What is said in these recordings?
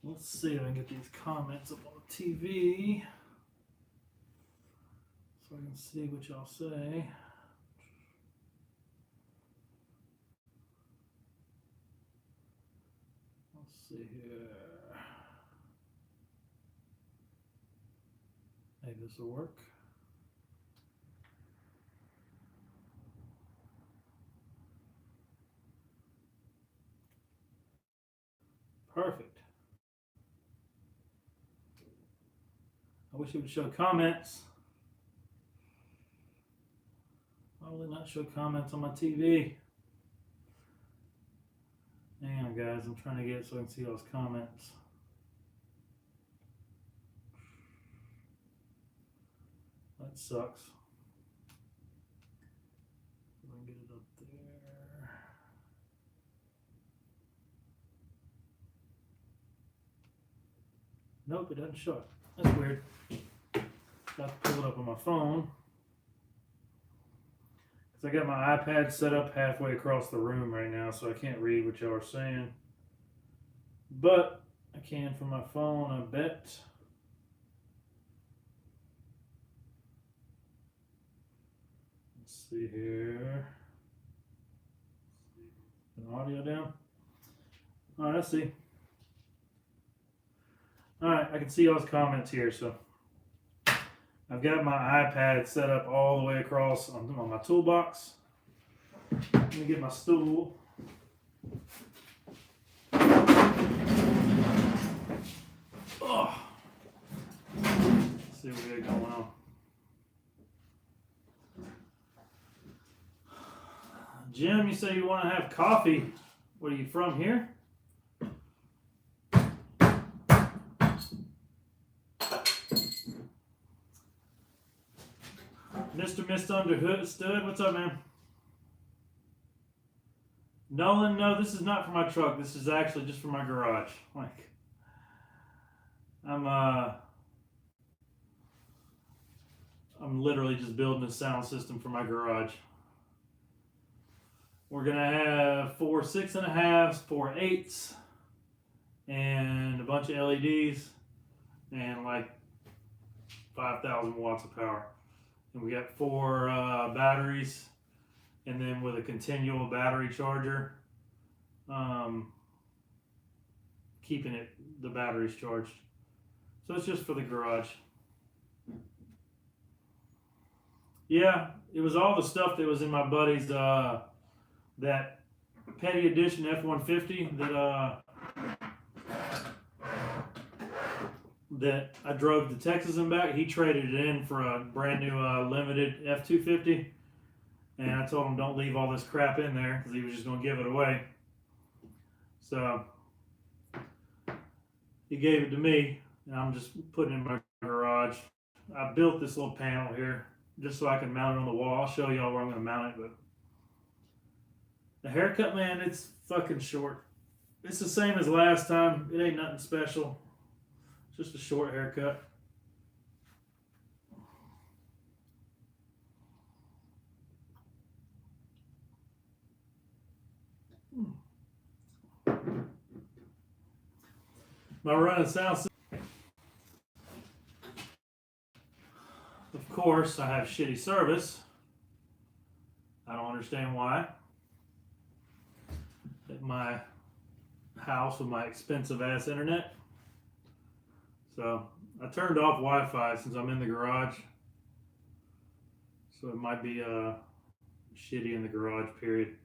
Let's see if I can get these comments up on the TV so I can see what y'all say. Let's see here. Maybe this will work. Perfect. I wish it would show comments. Why will it not show comments on my TV? Hang on, guys. I'm trying to get it so I can see those comments. That sucks. If I can get it up there. Nope, it doesn't show it. That's weird. Got to pull it up on my phone. Because I got my iPad set up halfway across the room right now, so I can't read what y'all are saying. But I can from my phone, I bet. Let's see here. An audio down. All right, let's see. All right, I can see all those comments here. So I've got my iPad set up all the way across on my toolbox. Let me get my stool. Oh. Let's see what we got going on. Jim, you say you want to have coffee. What are you from here? Mr. Misunderstood, what's up, man? Nolan, no, this is not for my truck. This is actually just for my garage. Like, I'm literally just building a sound system for my garage. We're gonna have 4 6.5s, 4 8s, and a bunch of LEDs, and like 5,000 watts of power. And we got 4 batteries, and then with a continual battery charger, keeping the batteries charged. So it's just for the garage. Yeah, it was all the stuff that was in my buddy's that Petty Edition F-150 that I drove to Texas and back. He traded it in for a brand new limited F-250, and I told him don't leave all this crap in there because he was just going to give it away. So he gave it to me, and I'm just putting it in my garage. I built this little panel here just so I can mount it on the wall. I'll show y'all where I'm going to mount it, but the haircut, man, it's fucking short. It's the same as last time. It ain't nothing special. It's just a short haircut. My running sound system. Of course, I have shitty service. I don't understand why. At my house with my expensive ass internet. So I turned off Wi-Fi since I'm in the garage. So it might be shitty in the garage, period.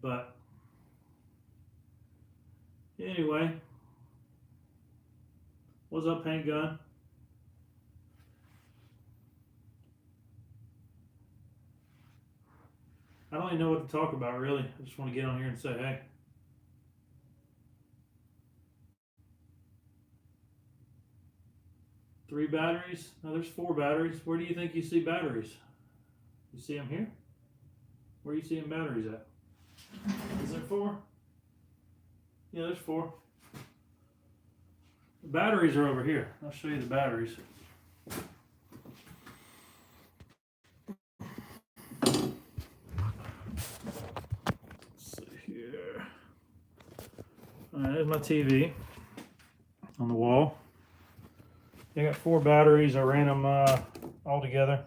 But anyway, what's up, Paint Gun? I don't even know what to talk about, really. I just want to get on here and say, hey. Three batteries? No, there's 4 batteries. Where do you think you see batteries? You see them here? Where are you seeing batteries at? Is there 4? Yeah, there's 4. The batteries are over here. I'll show you the batteries. Let's see here. All right, there's my TV. on the wall. I got 4 batteries. I ran them all together,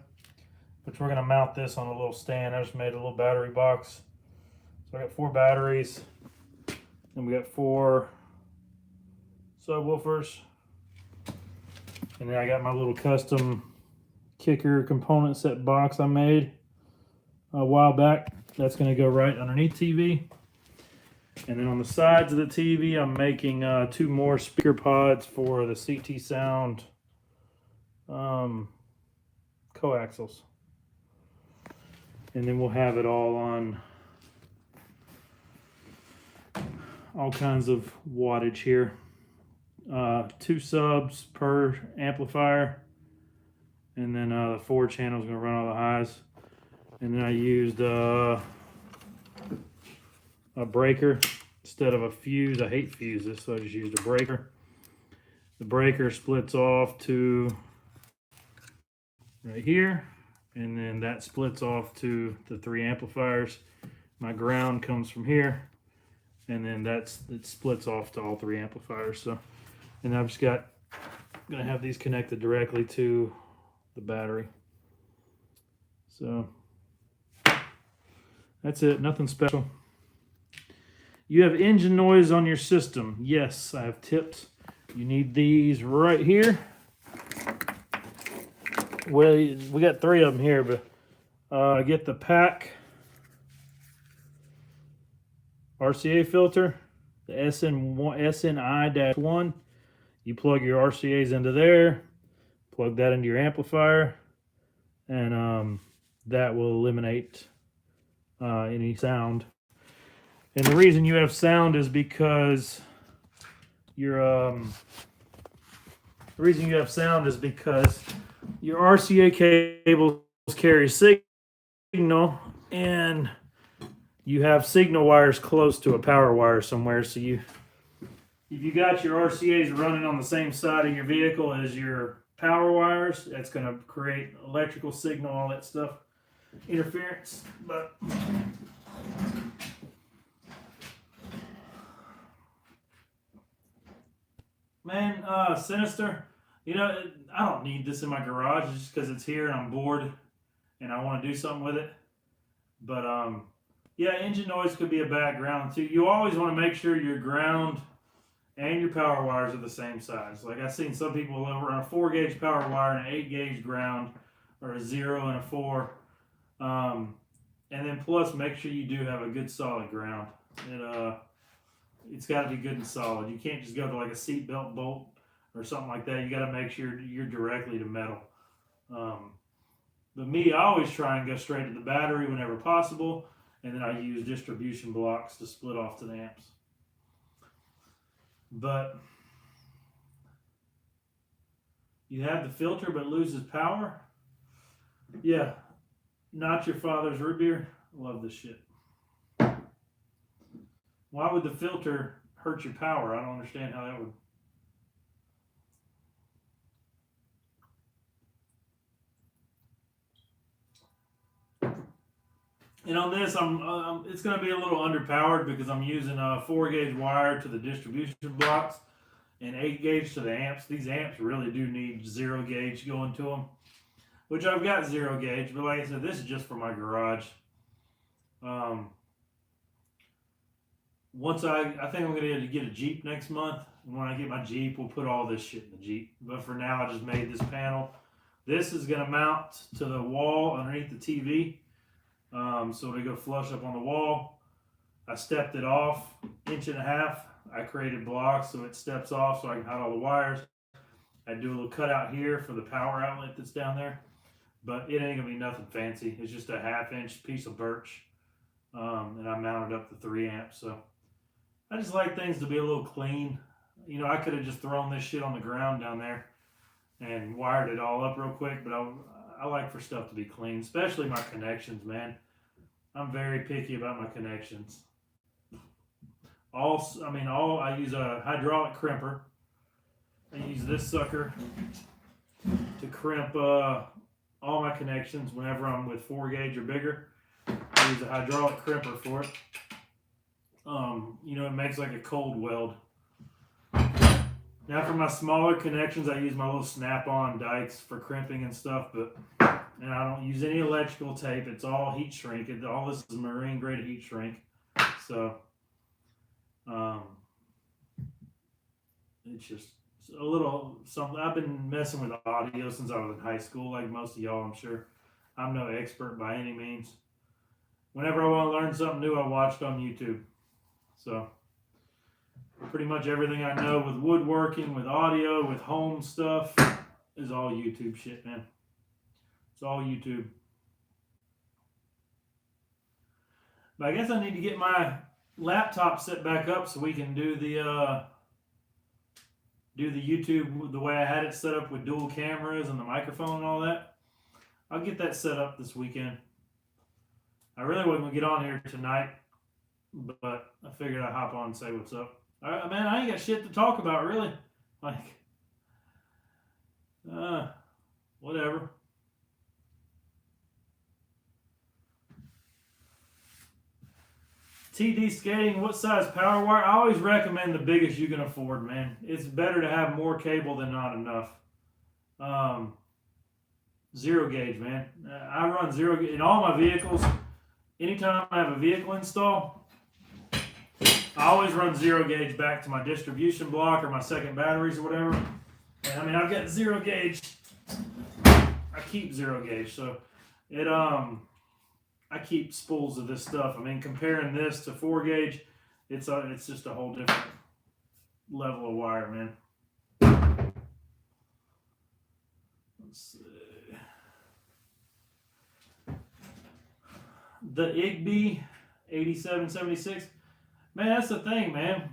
but we're gonna mount this on a little stand. I just made a little battery box. So I got 4 batteries, and we got 4 subwoofers, and then I got my little custom kicker component set box I made a while back. That's going to go right underneath TV. And then on the sides of the TV, I'm making 2 more speaker pods for the CT Sound coaxials. And then we'll have it all on all kinds of wattage here. 2 subs per amplifier, and then the 4 channels going to run all the highs. And then I used a breaker instead of a fuse. I hate fuses, so I just used a breaker. The breaker splits off to right here, and then that splits off to the 3 amplifiers. My ground comes from here, and then it splits off to all 3 amplifiers. So, and I've just gonna have these connected directly to the battery. So that's it, nothing special. You have engine noise on your system. Yes, I have tips. You need these right here. Well, we got 3 of them here, but get the pack RCA filter, the SNI-1. You plug your RCAs into there, plug that into your amplifier, and that will eliminate any sound. And the reason you have sound is because your RCA cables carry signal, and you have signal wires close to a power wire somewhere. So if you got your RCAs running on the same side of your vehicle as your power wires, that's going to create electrical signal, all that stuff, interference. But man, Sinister, you know, I don't need this in my garage just because it's here and I'm bored and I want to do something with it. But yeah, engine noise could be a bad ground too. You always want to make sure your ground and your power wires are the same size. Like I've seen some people run a 4-gauge power wire and an 8-gauge ground, or a 0 and a 4. And then plus make sure you do have a good solid ground. It's got to be good and solid. You can't just go to like a seat belt bolt or something like that. You got to make sure you're directly to metal. But me, I always try and go straight to the battery whenever possible, and then I use distribution blocks to split off to the amps. But you have the filter but loses power? Yeah, not your father's root beer. Love this shit. Why would the filter hurt your power? I don't understand how that would. And on this, it's going to be a little underpowered because I'm using a 4-gauge wire to the distribution blocks and 8-gauge to the amps. These amps really do need 0-gauge going to them, which I've got 0-gauge, but like I said, this is just for my garage. Once I think I'm going to get a Jeep next month. And when I get my Jeep, we'll put all this shit in the Jeep. But for now, I just made this panel. This is going to mount to the wall underneath the TV. So to go flush up on the wall. I stepped it off 1.5 inches. I created blocks so it steps off so I can hide all the wires. I do a little cutout here for the power outlet that's down there. But it ain't going to be nothing fancy. It's just a 1/2 inch piece of birch. And I mounted up the 3 amps. So I just like things to be a little clean. You know, I could have just thrown this shit on the ground down there and wired it all up real quick, but I like for stuff to be clean, especially my connections, man. I'm very picky about my connections. I use a hydraulic crimper. I use this sucker to crimp all my connections whenever I'm with 4-gauge or bigger. I use a hydraulic crimper for it. You know, it makes like a cold weld. Now for my smaller connections, I use my little snap-on dikes for crimping and stuff, and I don't use any electrical tape. It's all heat shrink. All this is marine grade heat shrink. So it's just a little something. I've been messing with audio since I was in high school, like most of y'all, I'm sure. I'm no expert by any means. Whenever I want to learn something new, I watched on YouTube. So pretty much everything I know with woodworking, with audio, with home stuff is all YouTube shit, man. It's all YouTube. But I guess I need to get my laptop set back up so we can do the YouTube the way I had it set up with dual cameras and the microphone and all that. I'll get that set up this weekend. I really wasn't gonna get on here tonight, but I figured I'd hop on and say what's up. Man, I ain't got shit to talk about, really. Like, whatever. TD skating, what size power wire? I always recommend the biggest you can afford, man. It's better to have more cable than not enough. Zero gauge, man. I run zero gauge in all my vehicles. Anytime I have a vehicle install, I always run zero gauge back to my distribution block or my second batteries or whatever. And I mean, I've got zero gauge. I keep zero gauge, so it I keep spools of this stuff. I mean, comparing this to 4 gauge, it's just a whole different level of wire, man. Let's see. The Igby 8776. Man, that's the thing, man.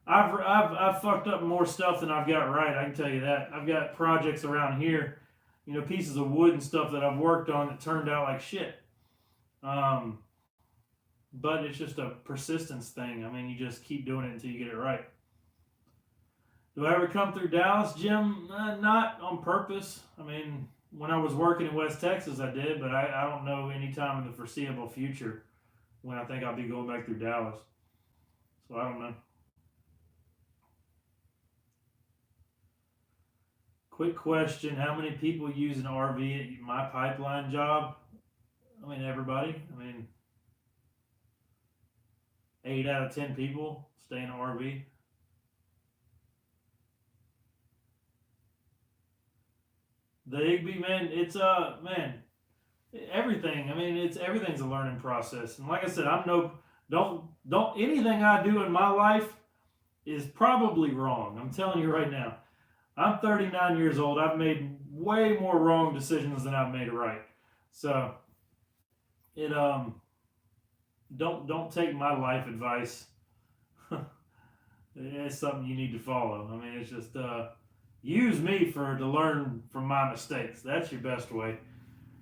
I've fucked up more stuff than I've got right. I can tell you that. I've got projects around here, you know, pieces of wood and stuff that I've worked on that turned out like shit. But it's just a persistence thing. I mean, you just keep doing it until you get it right. Do I ever come through Dallas, Jim? Not on purpose. I mean, when I was working in West Texas, I did, but I don't know any time in the foreseeable future when I think I'll be going back through Dallas. So I don't know. Quick question. How many people use an RV at my pipeline job? I mean, everybody. I mean, 8 out of 10 people stay in an RV. The Igby, man, it's man, everything. I mean, everything's a learning process. And like I said, don't anything I do in my life is probably wrong. I'm telling you right now. I'm 39 years old. I've made way more wrong decisions than I've made right. So it don't take my life advice. It's something you need to follow. I mean, it's just use me to learn from my mistakes. That's your best way.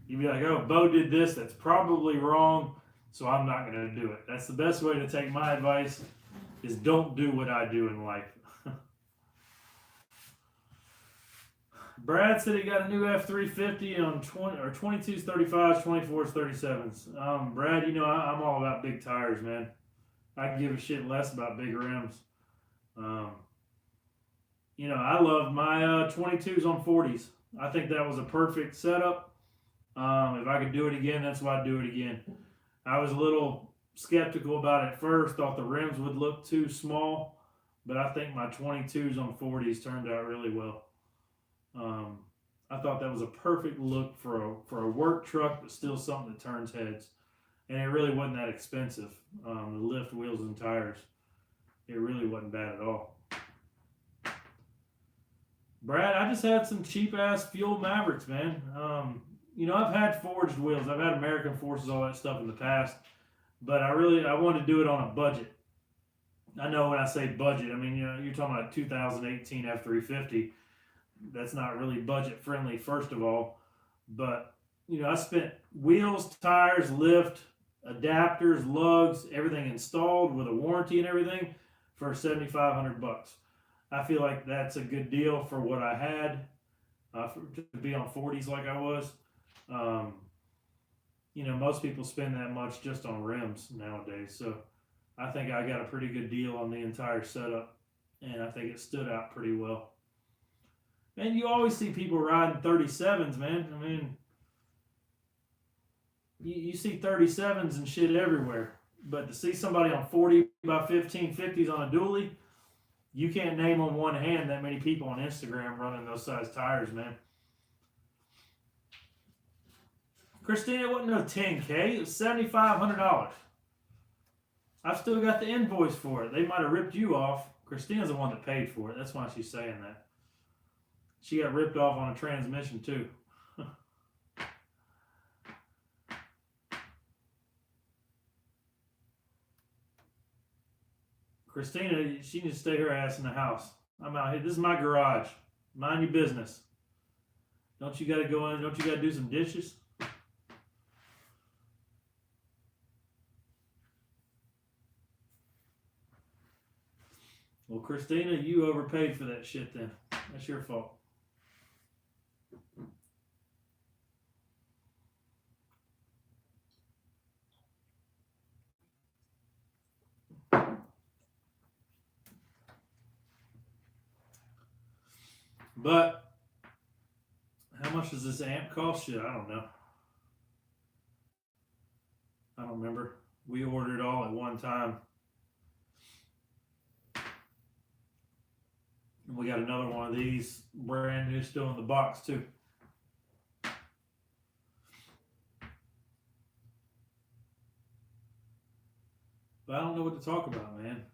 You'd be like, oh, Beau did this. That's probably wrong, so I'm not going to do it. That's the best way to take my advice is don't do what I do in life. Brad said he got a new F350 on 22s, 35s, 24s, 37s. Brad, you know I'm all about big tires, man. I can give a shit less about big rims. You know, I love my 22s on 40s. I think that was a perfect setup. If I could do it again, that's why I'd do it again. I was a little skeptical about it at first, thought the rims would look too small, but I think my 22s on 40s turned out really well. I thought that was a perfect look for a work truck, but still something that turns heads. And it really wasn't that expensive. The lift, wheels, and tires. It really wasn't bad at all. Brad, I just had some cheap ass fuel Mavericks, man. You know, I've had forged wheels. I've had American Forces, all that stuff in the past. But I wanted to do it on a budget. I know when I say budget, I mean, you know, you're talking about 2018 F350. That's not really budget friendly, first of all. But, you know, I spent wheels, tires, lift, adapters, lugs, everything installed with a warranty and everything for $7,500. I feel like that's a good deal for what I had, to be on 40s like I was. You know, most people spend that much just on rims nowadays. So I think I got a pretty good deal on the entire setup. and I think it stood out pretty well. And you always see people riding 37s, man. I mean, you see 37s and shit everywhere. But to see somebody on 40 by 1550s on a dually, you can't name on one hand that many people on Instagram running those size tires, man. Christina, it wasn't no 10K. It was $7,500. I've still got the invoice for it. They might have ripped you off. Christina's the one that paid for it. That's why she's saying that. She got ripped off on a transmission, too. Christina, she needs to stay her ass in the house. I'm out here. This is my garage. Mind your business. Don't you got to go in? Don't you got to do some dishes? Well, Christina, you overpaid for that shit then. That's your fault. But how much does this amp cost you? I don't know. I don't remember. We ordered it all at one time. And we got another one of these brand new still in the box too. But I don't know what to talk about, man.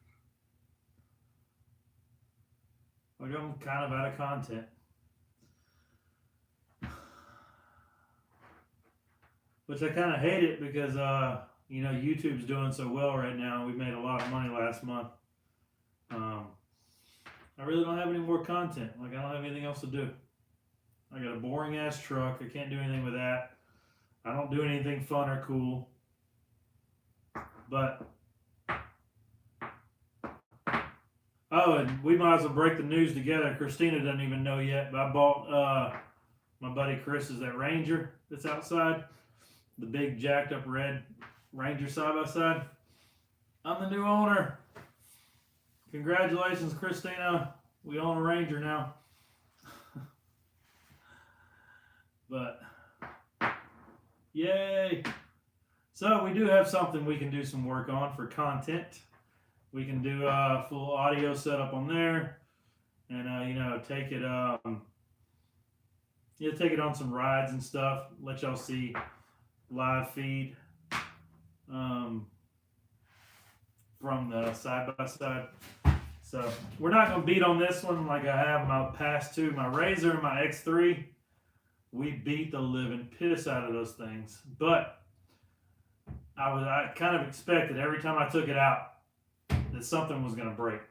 Like, I'm kind of out of content. Which I kind of hate it because, you know, YouTube's doing so well right now. We made a lot of money last month. I really don't have any more content. Like, I don't have anything else to do. I got a boring ass truck. I can't do anything with that. I don't do anything fun or cool. But, oh, and we might as well break the news together. Christina doesn't even know yet, but I bought my buddy Chris's that Ranger that's outside. The big jacked up red Ranger side by side. I'm the new owner. Congratulations, Christina. We own a Ranger now. But, yay. So we do have something we can do some work on for content. We can do a full audio setup on there. And, you know, take it on some rides and stuff. Let y'all see live feed from the side-by-side. So we're not going to beat on this one like I have my past two. My Razor and my X3, we beat the living piss out of those things. But I kind of expected every time I took it out that something was going to break.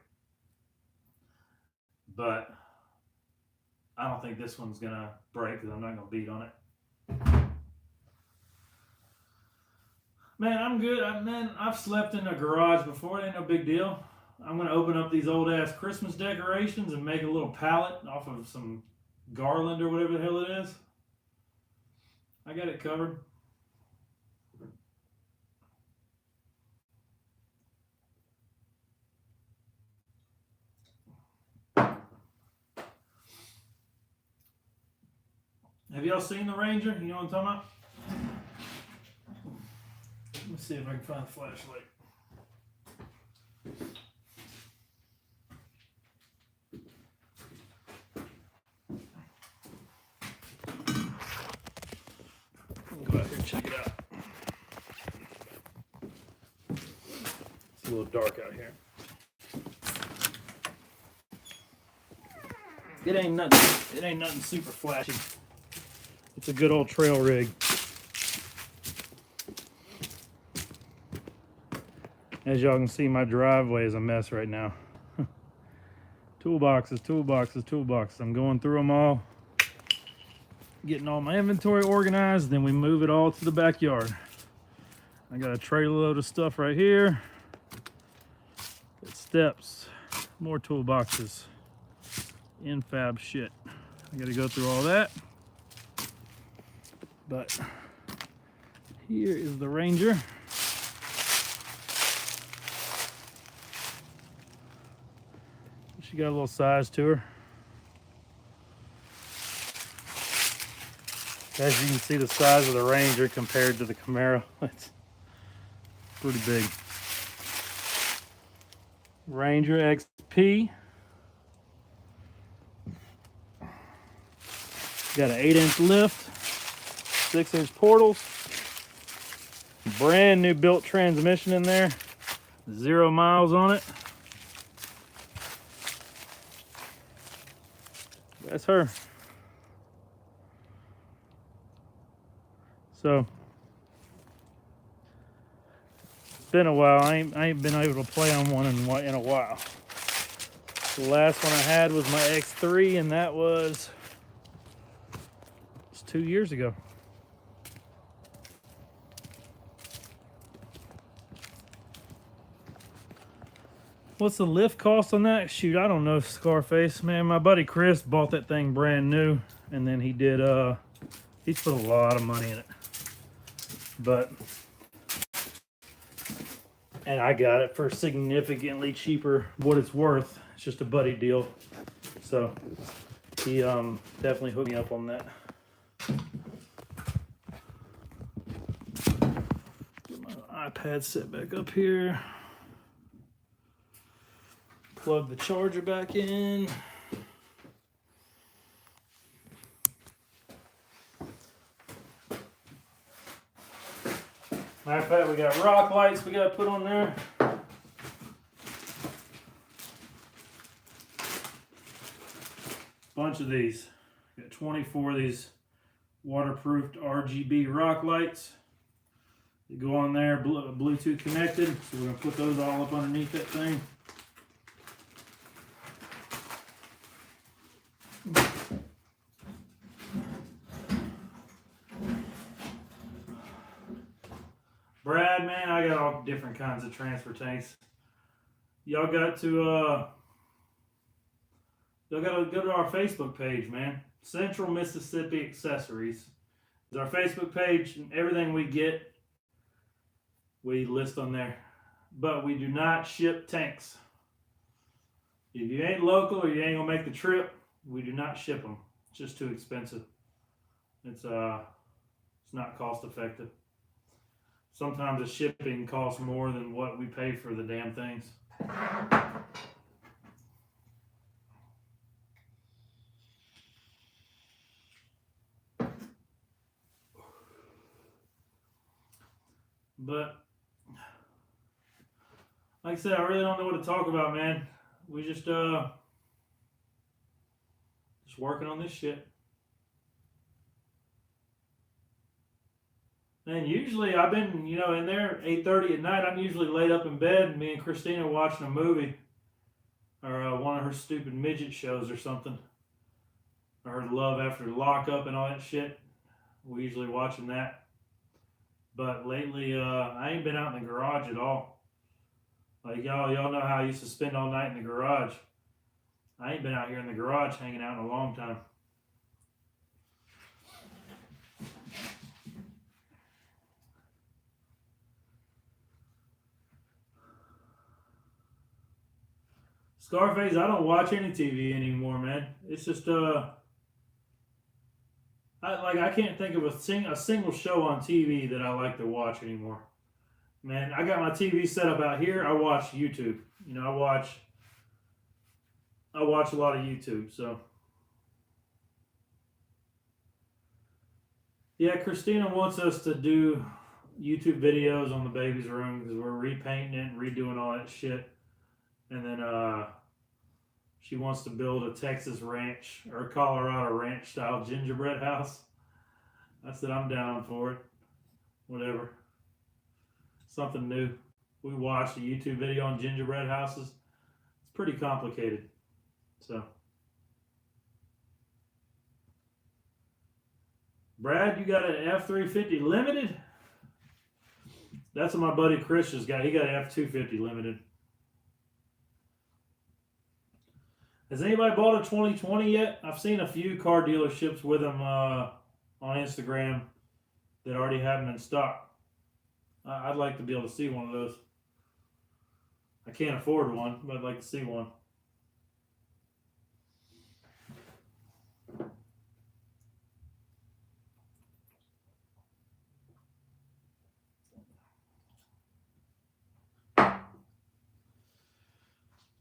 But I don't think this one's going to break because I'm not going to beat on it. Man, I'm good. I've slept in a garage before. It ain't no big deal. I'm going to open up these old ass Christmas decorations and make a little pallet off of some garland or whatever the hell it is. I got it covered. Have y'all seen the Ranger? You know what I'm talking about? Let me see if I can find a flashlight. Go out here and check it out. It's a little dark out here. It ain't nothing super flashy. It's a good old trail rig. As y'all can see, my driveway is a mess right now. Toolboxes, toolboxes, toolboxes. I'm going through them all, getting all my inventory organized, then we move it all to the backyard. I got a trailer load of stuff right here. Got steps, more toolboxes, infab shit. I gotta go through all that. But here is the Ranger. She got a little size to her. As you can see, the size of the Ranger compared to the Camaro, it's pretty big. Ranger XP. Got an 8-inch lift, 6-inch portals, brand new built transmission in there, 0 miles on it. That's her. So it's been a while. I ain't been able to play on one in a while. The last one I had was my X3, and that was 2 years ago. What's the lift cost on that? Shoot, I don't know, Scarface. Man, my buddy Chris bought that thing brand new, and then he did, he's put a lot of money in it. But, and I got it for significantly cheaper what it's worth. It's just a buddy deal. So, he definitely hooked me up on that. Get my iPad set back up here. Plug the charger back in. Matter of fact, we got rock lights we got to put on there. Bunch of these. Got 24 of these waterproofed RGB rock lights. They go on there, Bluetooth connected. So we're going to put those all up underneath that thing. Brad, man, I got all different kinds of transfer tanks. Y'all got to go to our Facebook page, man. Central Mississippi Accessories is our Facebook page, and everything we get, we list on there. But we do not ship tanks. If you ain't local or you ain't gonna make the trip, we do not ship them. It's just too expensive. It's not cost effective. Sometimes the shipping costs more than what we pay for the damn things. But like I said, I really don't know what to talk about, man. We just working on this shit. And usually I've been, in there 8:30 at night. I'm usually laid up in bed, and me and Christina watching a movie or one of her stupid midget shows or something. Or her Love After Lockup and all that shit. We usually watching that. But lately, I ain't been out in the garage at all. Like y'all know how I used to spend all night in the garage. I ain't been out here in the garage hanging out in a long time. Scarface, I don't watch any TV anymore, man. It's just I can't think of a single show on TV that I like to watch anymore. Man, I got my TV set up out here. I watch YouTube. I watch a lot of YouTube. So yeah, Christina wants us to do YouTube videos on the baby's room because we're repainting it and redoing all that shit. And then she wants to build a Texas ranch or a Colorado ranch style gingerbread house. I said I'm down for it. Whatever. Something new. We watched a YouTube video on gingerbread houses. It's pretty complicated. So Brad, you got an F-350 limited? That's what my buddy Chris just got. He got an F-250 limited. Has anybody bought a 2020 yet? I've seen a few car dealerships with them on Instagram that already have them in stock. I'd like to be able to see one of those. I can't afford one, but I'd like to see one.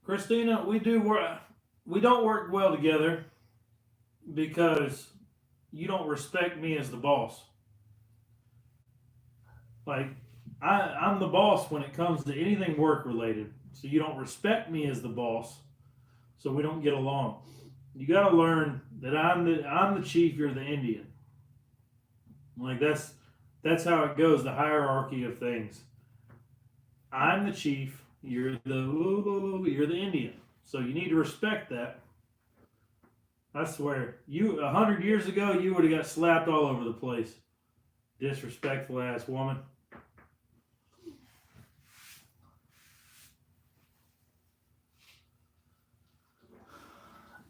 Christina, we don't work well together because you don't respect me as the boss. Like I'm the boss when it comes to anything work related. So you don't respect me as the boss, so we don't get along. You got to learn that I'm the chief, you're the Indian. Like that's how it goes, the hierarchy of things. I'm the chief, you're the Indian. So you need to respect that. I swear, 100 years ago you would have got slapped all over the place. Disrespectful ass woman.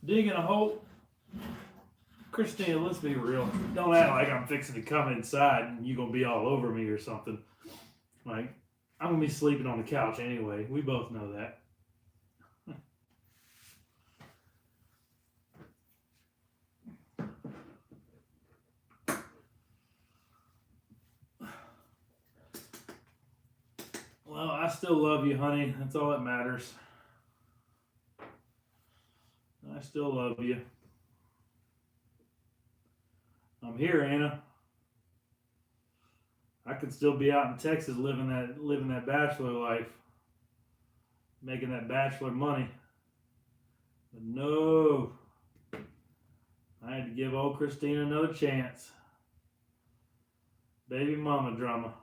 Digging a hole. Christina, let's be real. Don't act like I'm fixing to come inside and you're gonna be all over me or something. Like, I'm gonna be sleeping on the couch anyway. We both know that. Well, I still love you, honey. That's all that matters. I still love you. I'm here, Anna. I could still be out in Texas living that bachelor life, making that bachelor money. But no, I had to give old Christina another chance. Baby mama drama.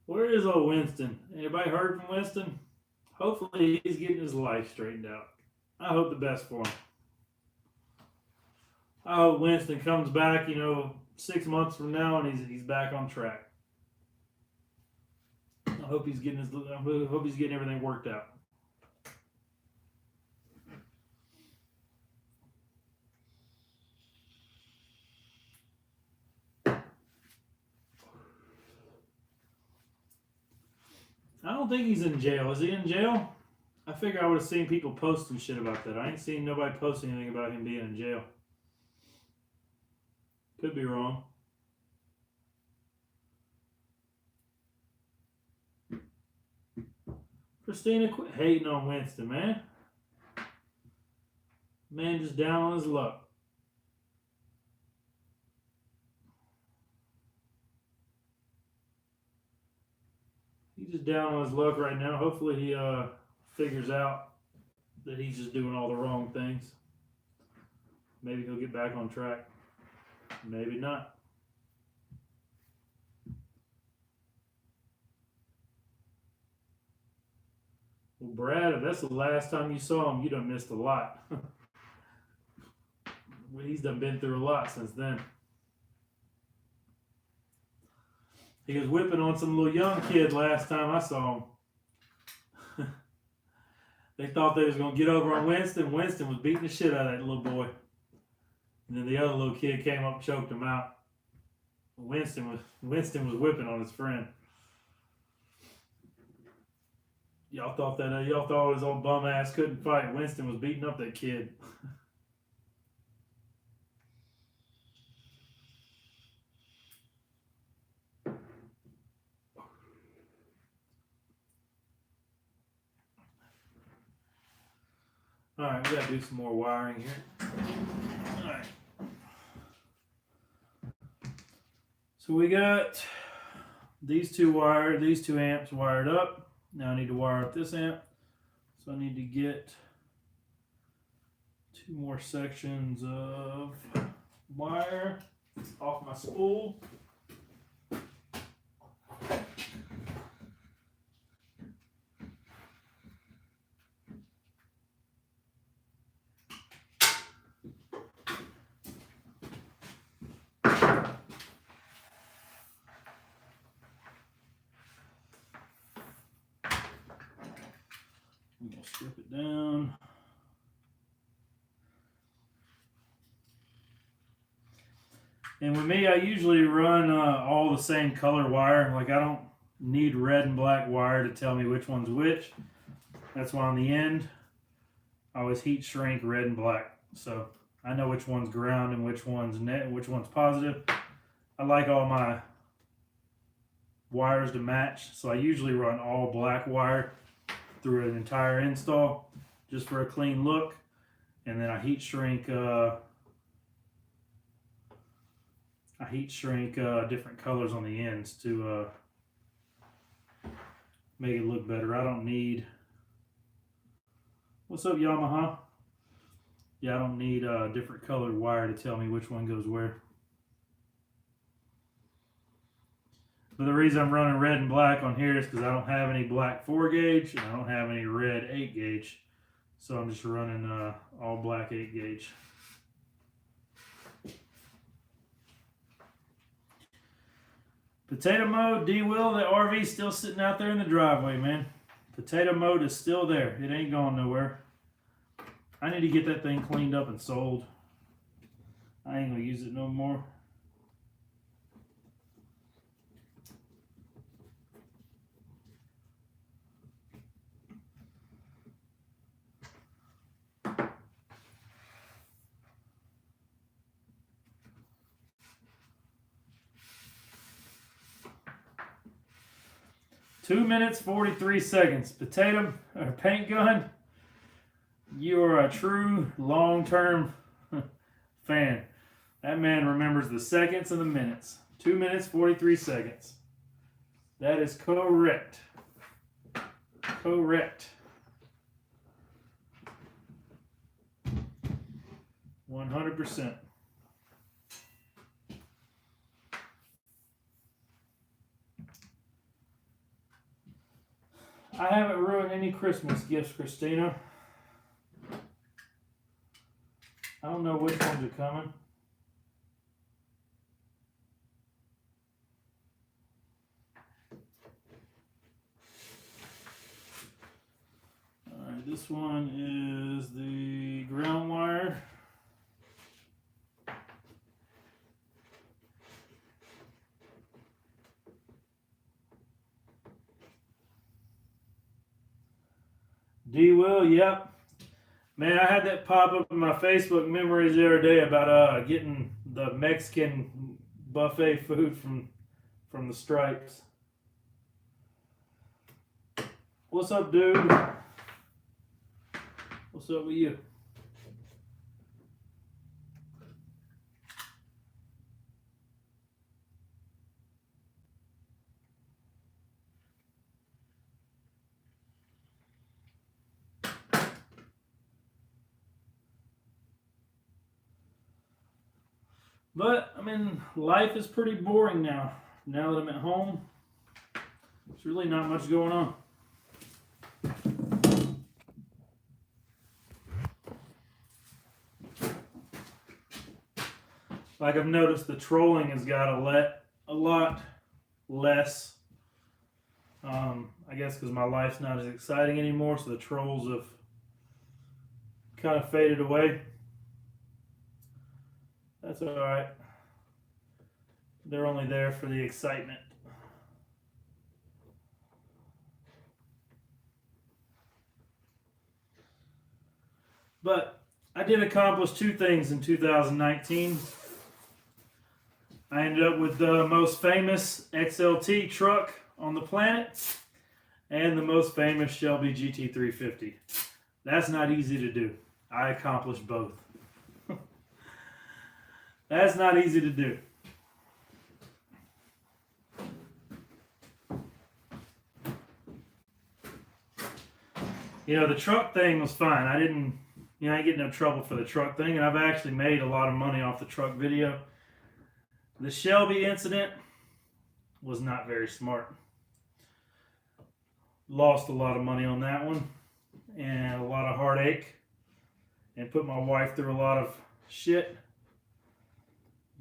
Where is old Winston? Anybody heard from Winston? Hopefully he's getting his life straightened out. I hope the best for him. I hope Winston comes back, 6 months from now and he's back on track. I hope he's getting everything worked out. I don't think he's in jail. Is he in jail? I figure I would have seen people posting shit about that. I ain't seen nobody post anything about him being in jail. Could be wrong. Christina, quit hating on Winston, man. Man just down on his luck. He's just down on his luck right now. Hopefully he figures out that he's just doing all the wrong things. Maybe he'll get back on track. Maybe not. Well, Brad, if that's the last time you saw him, you done missed a lot. Well, he's done been through a lot since then. He was whipping on some little young kid last time I saw him. They thought they was going to get over on Winston. Winston was beating the shit out of that little boy. And then the other little kid came up and choked him out. Winston was whipping on his friend. Y'all thought his old bum ass couldn't fight. Winston was beating up that kid. All right, we gotta do some more wiring here. All right. So we got these two amps wired up. Now I need to wire up this amp. So I need to get 2 more sections of wire off my spool. I'm going to strip it down. And with me, I usually run all the same color wire. Like I don't need red and black wire to tell me which one's which. That's why on the end, I always heat shrink red and black. So I know which one's ground and which one's net, which one's positive. I like all my wires to match, so I usually run all black wire through an entire install just for a clean look, and then I heat shrink different colors on the ends to make it look better. I don't need, what's up Yamaha? Yeah, I don't need a different colored wire to tell me which one goes where. But the reason I'm running red and black on here is because I don't have any black 4 gauge and I don't have any red 8 gauge. So I'm just running all black 8 gauge. Potato mode, D-Will, the RV's still sitting out there in the driveway, man. Potato mode is still there. It ain't going nowhere. I need to get that thing cleaned up and sold. I ain't gonna use it no more. Two minutes, 43 seconds. Potato or paint gun, you are a true long-term fan. That man remembers the seconds and the minutes. 2 minutes, 43 seconds. That is correct. Correct. 100%. I haven't ruined any Christmas gifts, Christina. I don't know which ones are coming. Alright, this one is the ground wire. D-Will, yep. Man, I had that pop up in my Facebook memories the other day about getting the Mexican buffet food from the Stripes. What's up, dude? What's up with you? But, I mean, life is pretty boring now. Now that I'm at home, there's really not much going on. Like I've noticed the trolling has got a lot less. I guess because my life's not as exciting anymore, so the trolls have kind of faded away. That's all right. They're only there for the excitement. But I did accomplish 2 things in 2019. I ended up with the most famous XLT truck on the planet and the most famous Shelby GT350. That's not easy to do. I accomplished both. That's not easy to do. You know, the truck thing was fine. I didn't get no trouble for the truck thing, and I've actually made a lot of money off the truck video. The Shelby incident was not very smart. Lost a lot of money on that one, and a lot of heartache, and put my wife through a lot of shit.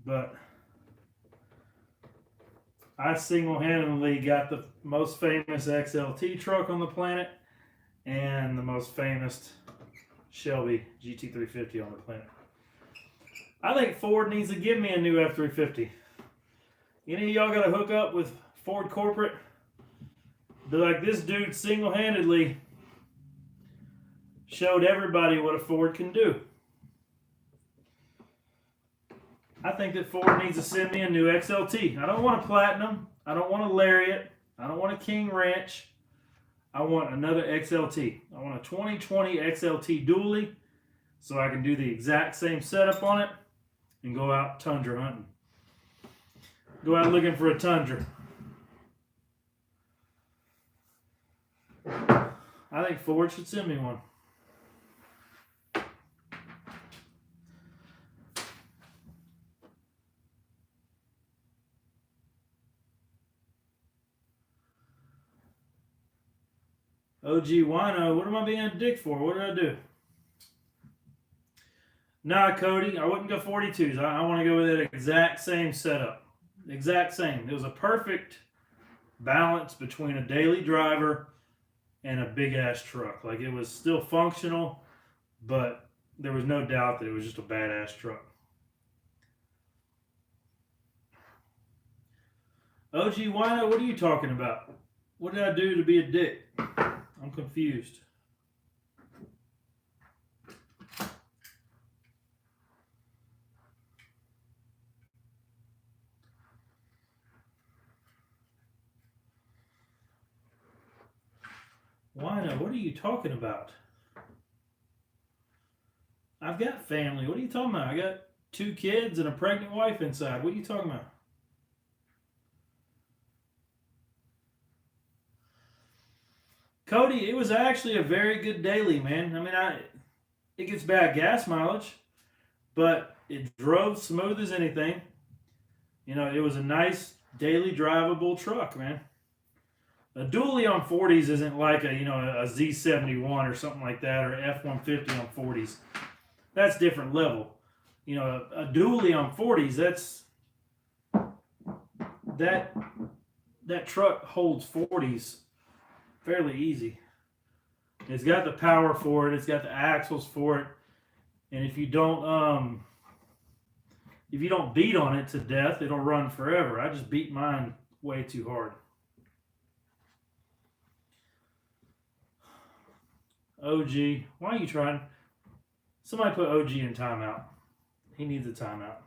But I single-handedly got the most famous XLT truck on the planet and the most famous Shelby GT350 on the planet. I think Ford needs to give me a new F350. Any of y'all got to hook up with Ford corporate? Be like, this dude single-handedly showed everybody what a Ford can do. I think that Ford needs to send me a new XLT. I don't want a Platinum. I don't want a Lariat. I don't want a King Ranch. I want another XLT. I want a 2020 XLT dually so I can do the exact same setup on it and go out tundra hunting. Go out looking for a tundra. I think Ford should send me one. OG Wino, what am I being a dick for? What did I do? Nah, Cody, I wouldn't go 42s. I want to go with that exact same setup. Exact same. It was a perfect balance between a daily driver and a big ass truck. Like, it was still functional, but there was no doubt that it was just a badass truck. OG Wino, what are you talking about? What did I do to be a dick? I'm confused. Wino, what are you talking about? I've got family. What are you talking about? I got 2 kids and a pregnant wife inside. What are you talking about? Cody, it was actually a very good daily, man. I mean, it gets bad gas mileage, but it drove smooth as anything. You know, it was a nice daily drivable truck, man. A dually on 40s isn't like a Z71 or something like that, or F-150 on 40s. That's different level. You know, a dually on 40s, that truck holds 40s fairly easy. It's got the power for it. It's got the axles for it. And if you don't beat on it to death, it'll run forever. I just beat mine way too hard. OG, why are you trying? Somebody put OG in timeout. He needs a timeout.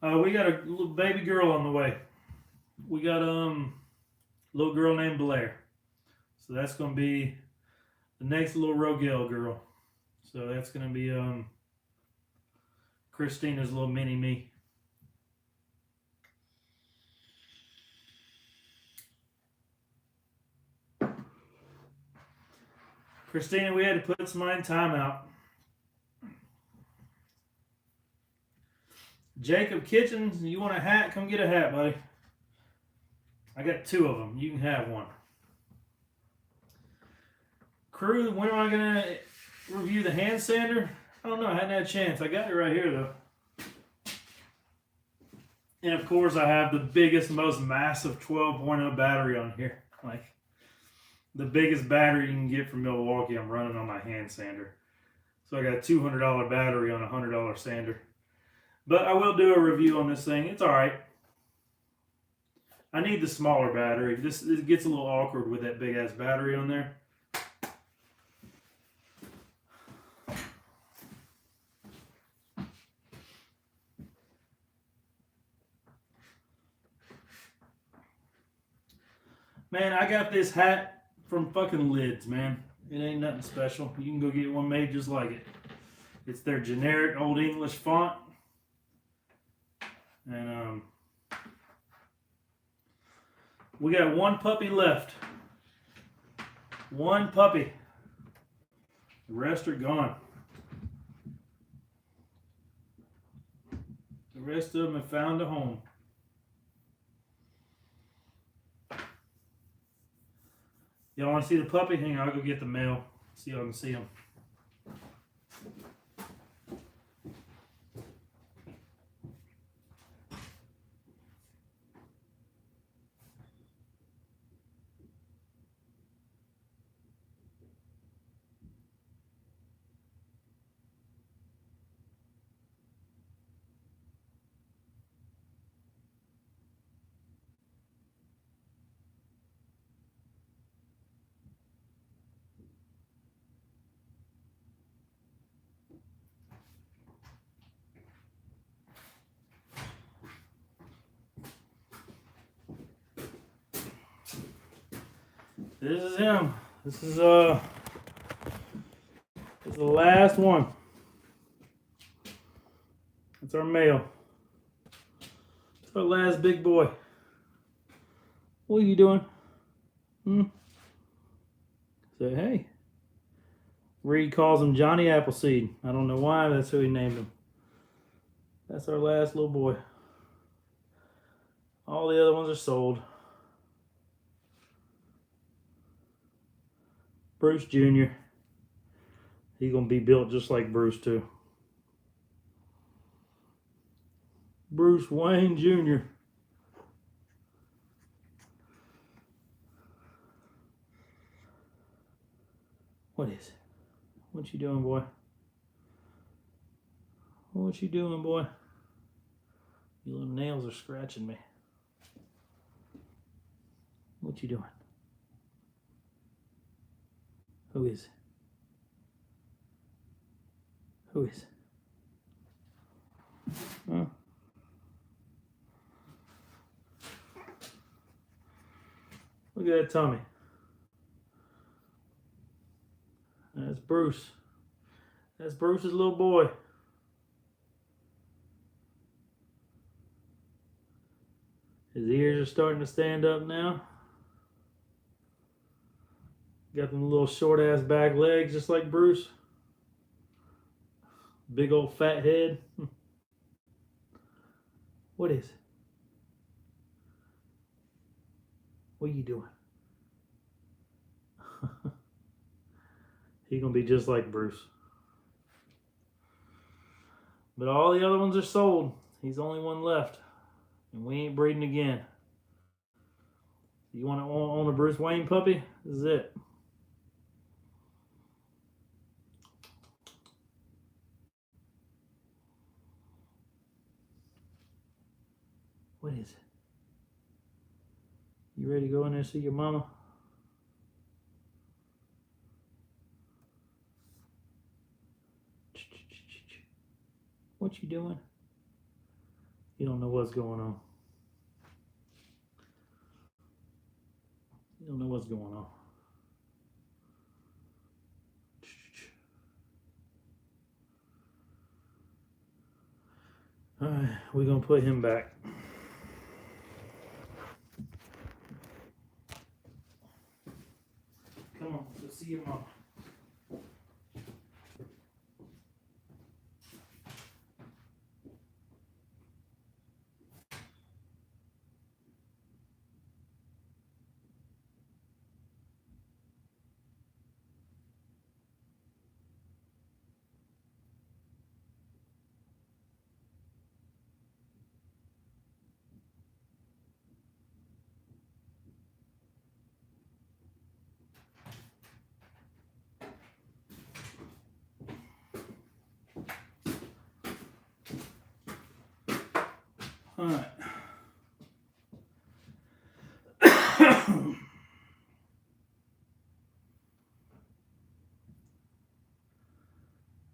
We got a little baby girl on the way. We got a little girl named Blair. So that's going to be the next little Rogel girl. So that's going to be Christina's little mini me. Christina, we had to put somebody in timeout. Jacob Kitchens, you want a hat? Come get a hat, buddy. I got 2 of them. You can have one. Crew, when am I going to review the hand sander? I don't know. I hadn't had a chance. I got it right here, though. And, of course, I have the biggest, most massive 12.0 battery on here. Like, the biggest battery you can get from Milwaukee, I'm running on my hand sander. So I got a $200 battery on a $100 sander. But I will do a review on this thing. It's alright. I need the smaller battery. This gets a little awkward with that big ass battery on there. Man, I got this hat from fucking Lids, man. It ain't nothing special. You can go get one made just like it. It's their generic Old English font. And we got 1 puppy left. 1 puppy. The rest are gone. The rest of them have found a home. Y'all want to see the puppy? Hang on, I'll go get the mail. See if I can see him. This is him. This is the last one. It's our male. It's our last big boy. What are you doing? Say hey. Reed calls him Johnny Appleseed. I don't know why, that's who he named him. That's our last little boy. All the other ones are sold. Bruce Jr. He's going to be built just like Bruce too. Bruce Wayne Jr. What is it? What you doing, boy? What you doing, boy? Your little nails are scratching me. What you doing? Who is it? Who is it? Huh? Look at that tummy. That's Bruce. That's Bruce's little boy. His ears are starting to stand up now. Got them little short ass back legs just like Bruce. Big old fat head. What is it? What are you doing? He's gonna be just like Bruce. But all the other ones are sold. He's the only one left. And we ain't breeding again. You want to own a Bruce Wayne puppy? This is it. What is it? You ready to go in there and see your mama? What you doing? You don't know what's going on. You don't know what's going on. All right, we're gonna put him back. Come on, let's see your mom. All right.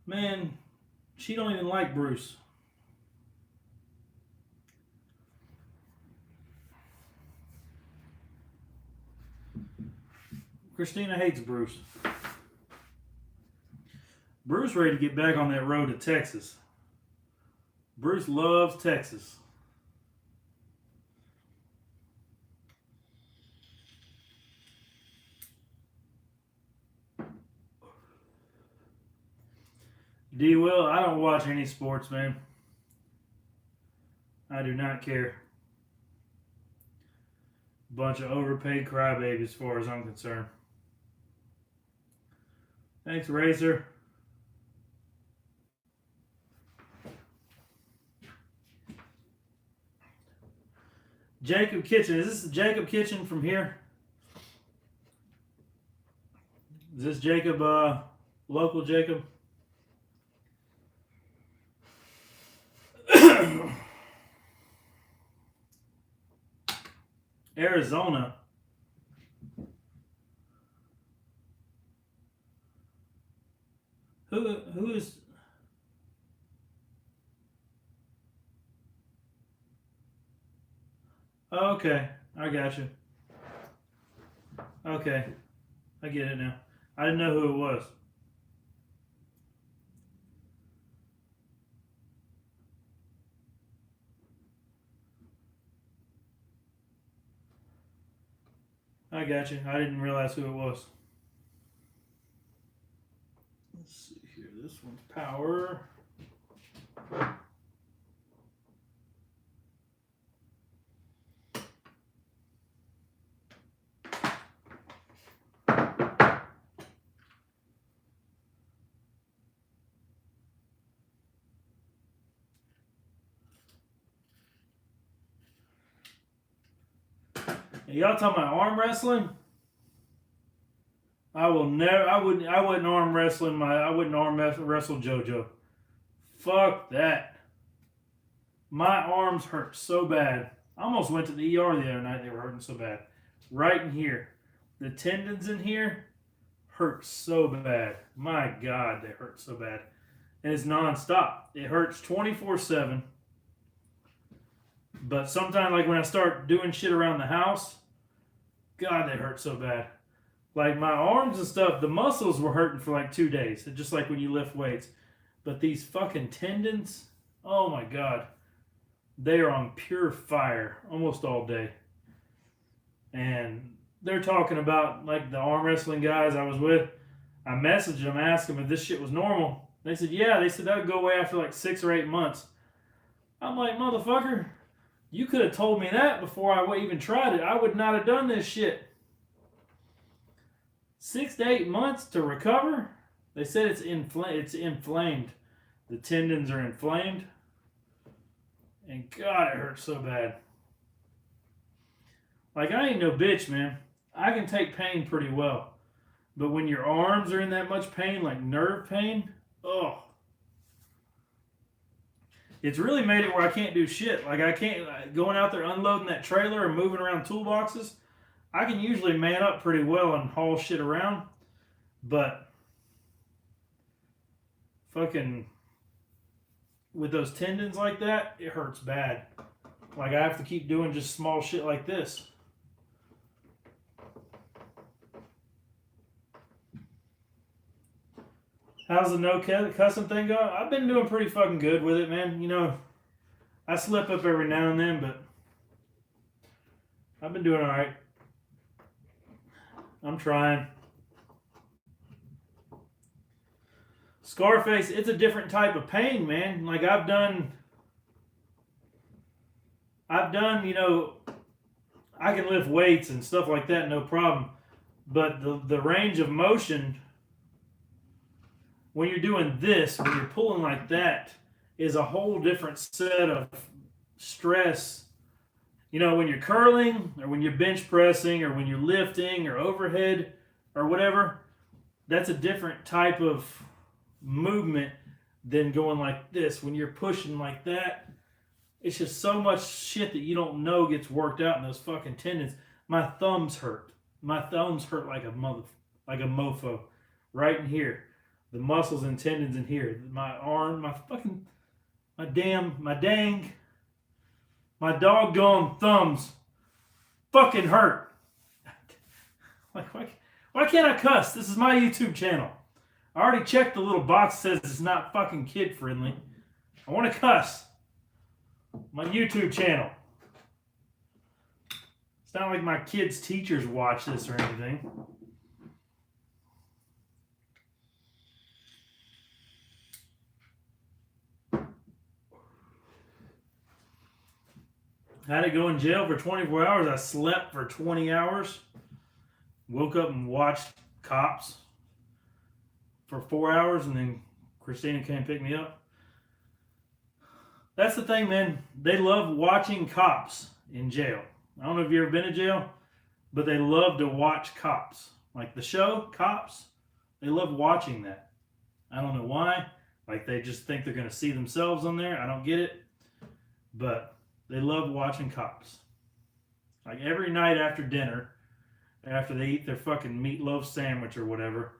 Man, she don't even like Bruce. Christina hates Bruce. Bruce ready to get back on that road to Texas. Bruce loves Texas. D. Will, I don't watch any sports, man. I do not care. Bunch of overpaid crybabies as far as I'm concerned. Thanks, Razor. Jacob Kitchen. Is this the Jacob Kitchen from here? Is this Jacob, local Jacob? Arizona. Who is? Oh, okay, I got you. Okay. I get it now. I didn't know who it was. I got you. I didn't realize who it was. Let's see here. This one's power. Y'all talking about arm wrestling? I will never. I wouldn't arm wrestle JoJo. Fuck that. My arms hurt so bad. I almost went to the ER the other night. They were hurting so bad. Right in here, the tendons in here hurt so bad. My God, they hurt so bad, and it's nonstop. It hurts 24/7. But sometimes, like when I start doing shit around the house, God, they hurt so bad. Like my arms and stuff, the muscles were hurting for like 2 days. Just like when you lift weights. But these fucking tendons, oh my God. They are on pure fire almost all day. And they're talking about, like the arm wrestling guys I was with. I messaged them, asked them if this shit was normal. They said, yeah. They said that would go away after like 6 or 8 months. I'm like, motherfucker, you could have told me that before I even tried it. I would not have done this shit. 6 to 8 months to recover? They said it's inflamed. The tendons are inflamed. And God, it hurts so bad. Like, I ain't no bitch, man. I can take pain pretty well. But when your arms are in that much pain, like nerve pain, oh. It's really made it where I can't do shit. Like, I can't, going out there unloading that trailer and moving around toolboxes, I can usually man up pretty well and haul shit around. But fucking with those tendons like that, it hurts bad. Like, I have to keep doing just small shit like this. How's the no cussing thing going? I've been doing pretty fucking good with it, man. You know, I slip up every now and then, but I've been doing all right. I'm trying. Scarface, it's a different type of pain, man. Like I've done, you know, I can lift weights and stuff like that, no problem. But the range of motion, when you're doing this, when you're pulling like that, is a whole different set of stress. You know, when you're curling or when you're bench pressing or when you're lifting or overhead or whatever, that's a different type of movement than going like this. When you're pushing like that, it's just so much shit that you don't know gets worked out in those fucking tendons. My thumbs hurt. My thumbs hurt like a mofo. Right in here. The muscles and tendons in here. My arm, my doggone thumbs fucking hurt. Like, why can't I cuss? This is my YouTube channel. I already checked the little box that says it's not fucking kid friendly. I want to cuss. My YouTube channel. It's not like my kids' teachers watch this or anything. Had to go in jail for 24 hours. I slept for 20 hours. Woke up and watched Cops for 4 hours, and then Christina came pick me up. That's the thing, man. They love watching Cops in jail. I don't know if you've ever been to jail, but they love to watch Cops. Like the show, Cops, they love watching that. I don't know why. Like they just think they're going to see themselves on there. I don't get it. But they love watching Cops. Like every night after dinner, after they eat their fucking meatloaf sandwich or whatever,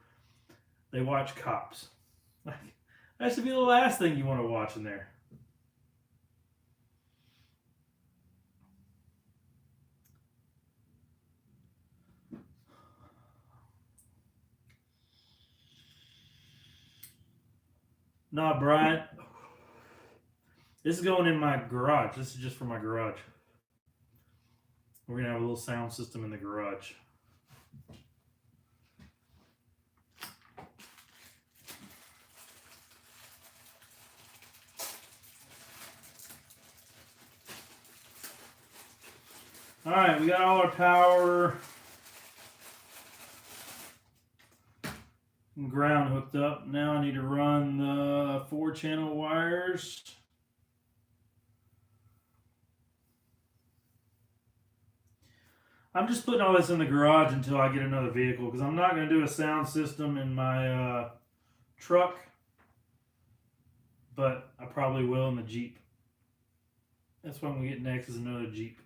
they watch Cops. Like, that should be the last thing you want to watch in there. Nah, Brian. This is going in my garage. This is just for my garage. We're gonna have a little sound system in the garage. All right, we got all our power and ground hooked up. Now I need to run the 4-channel wires. I'm just putting all this in the garage until I get another vehicle because I'm not going to do a sound system in my truck, but I probably will in the Jeep. That's what I'm going to get next is another Jeep.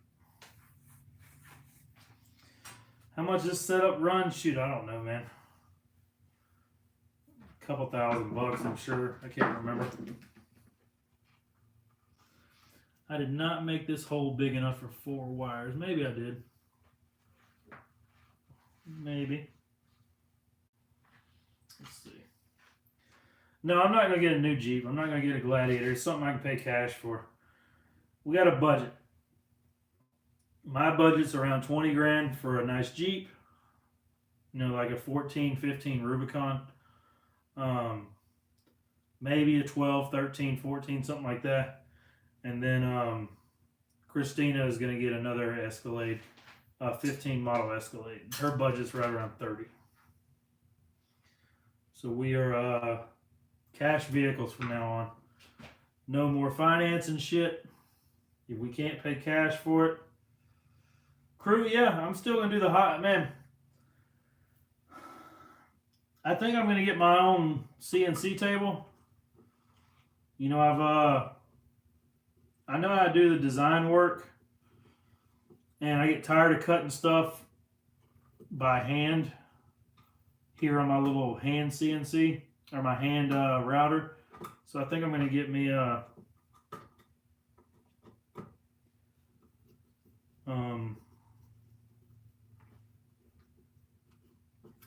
How much this setup runs? Shoot, I don't know, man. A couple $1,000, I'm sure. I can't remember. I did not make this hole big enough for 4 wires. Maybe I did. Maybe. Let's see. No, I'm not going to get a new Jeep. I'm not going to get a Gladiator. It's something I can pay cash for. We got a budget. My budget's around 20 grand for a nice Jeep. You know, like a 14, 15 Rubicon. Maybe a 12, 13, 14, something like that. And then Christina is going to get another Escalade, 15 model Escalade. Her budget's right around 30. So we are cash vehicles from now on. No more financing shit. If we can't pay cash for it. Crew, yeah, I'm still going to do the hot, man. I think I'm going to get my own CNC table. You know, I know how to do the design work. And I get tired of cutting stuff by hand here on my little hand CNC, or my hand router. So I think I'm going to get me a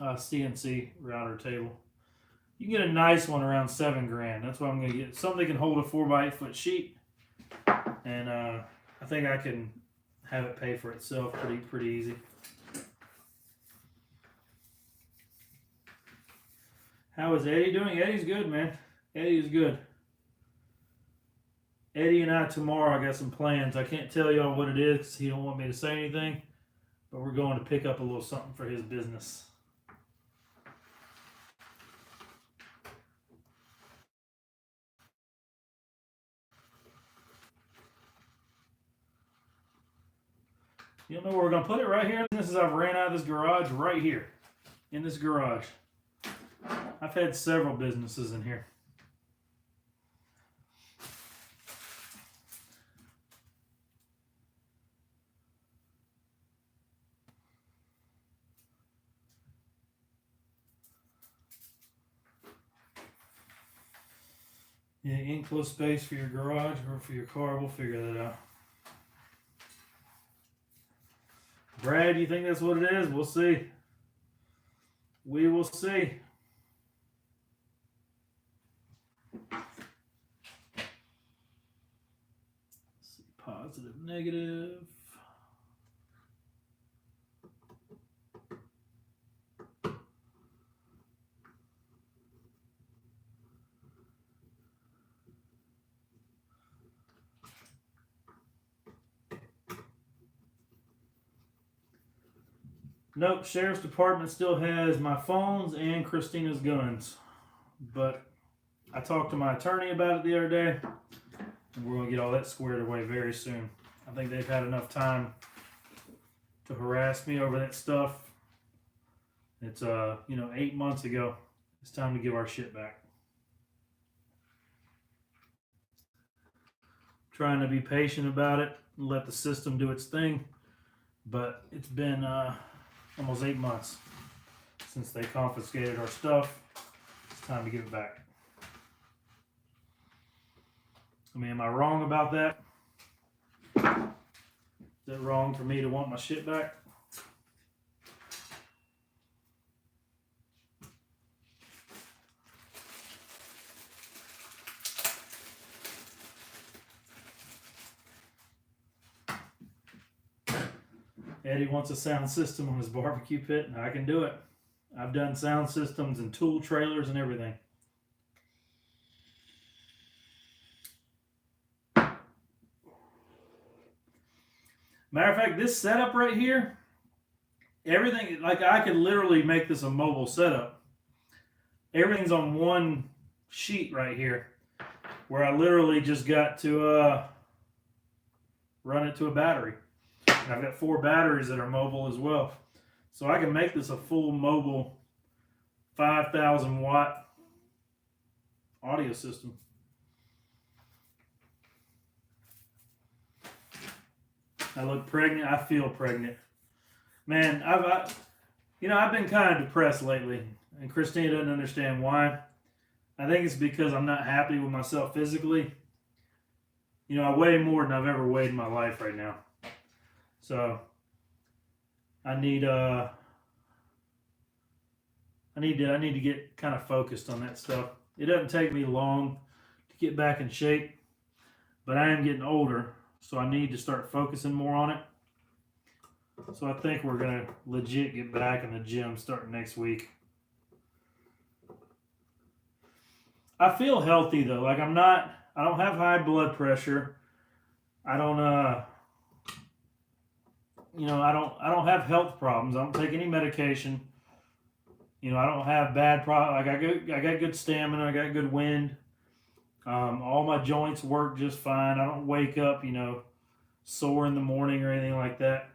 CNC router table. You can get a nice one around 7 grand. That's what I'm going to get. Something that can hold a 4x8 foot sheet. And I think I can have it pay for itself pretty easy. How is Eddie doing? Eddie's good, man. Eddie is good. Eddie and I tomorrow, I got some plans. I can't tell y'all what it is because he don't want me to say anything. But we're going to pick up a little something for his business. You don't know where we're going to put it? Right here. This is I've ran out of this garage right here. In this garage. I've had several businesses in here. Yeah, enclosed space for your garage or for your car. We'll figure that out. Brad, you think that's what it is? We'll see. We will see. Let's see. Positive, negative. Nope, Sheriff's Department still has my phones and Christina's guns. But I talked to my attorney about it the other day, and we're going to get all that squared away very soon. I think they've had enough time to harass me over that stuff. It's, 8 months ago. It's time to give our shit back. Trying to be patient about it and let the system do its thing. But it's been almost 8 months since they confiscated our stuff. It's time to give it back. I mean, am I wrong about that? Is it wrong for me to want my shit back? Eddie wants a sound system on his barbecue pit, and I can do it. I've done sound systems and tool trailers and everything. Matter of fact, this setup right here, everything, like I could literally make this a mobile setup. Everything's on one sheet right here, where I literally just got to run it to a battery. And I've got 4 batteries that are mobile as well. So I can make this a full mobile 5,000 watt audio system. I look pregnant. I feel pregnant. Man, I've been kind of depressed lately, and Christina doesn't understand why. I think it's because I'm not happy with myself physically. I weigh more than I've ever weighed in my life right now. So I need to get kind of focused on that stuff. It doesn't take me long to get back in shape, but I am getting older, so I need to start focusing more on it. So I think we're gonna legit get back in the gym starting next week. I feel healthy though. Like I don't have high blood pressure. I don't I don't have health problems. I don't take any medication. I don't have bad problems. Like I got good stamina. I got good wind. All my joints work just fine. I don't wake up, sore in the morning or anything like that.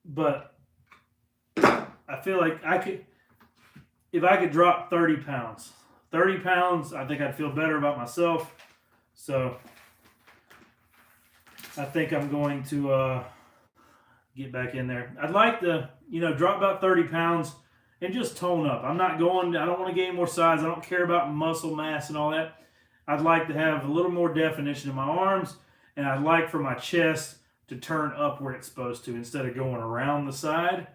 But I feel like if I could drop 30 pounds, I think I'd feel better about myself. So I think I'm going to get back in there. I'd like to, drop about 30 pounds and just tone up. I don't want to gain more size. I don't care about muscle mass and all that. I'd like to have a little more definition in my arms, and I'd like for my chest to turn up where it's supposed to instead of going around the side.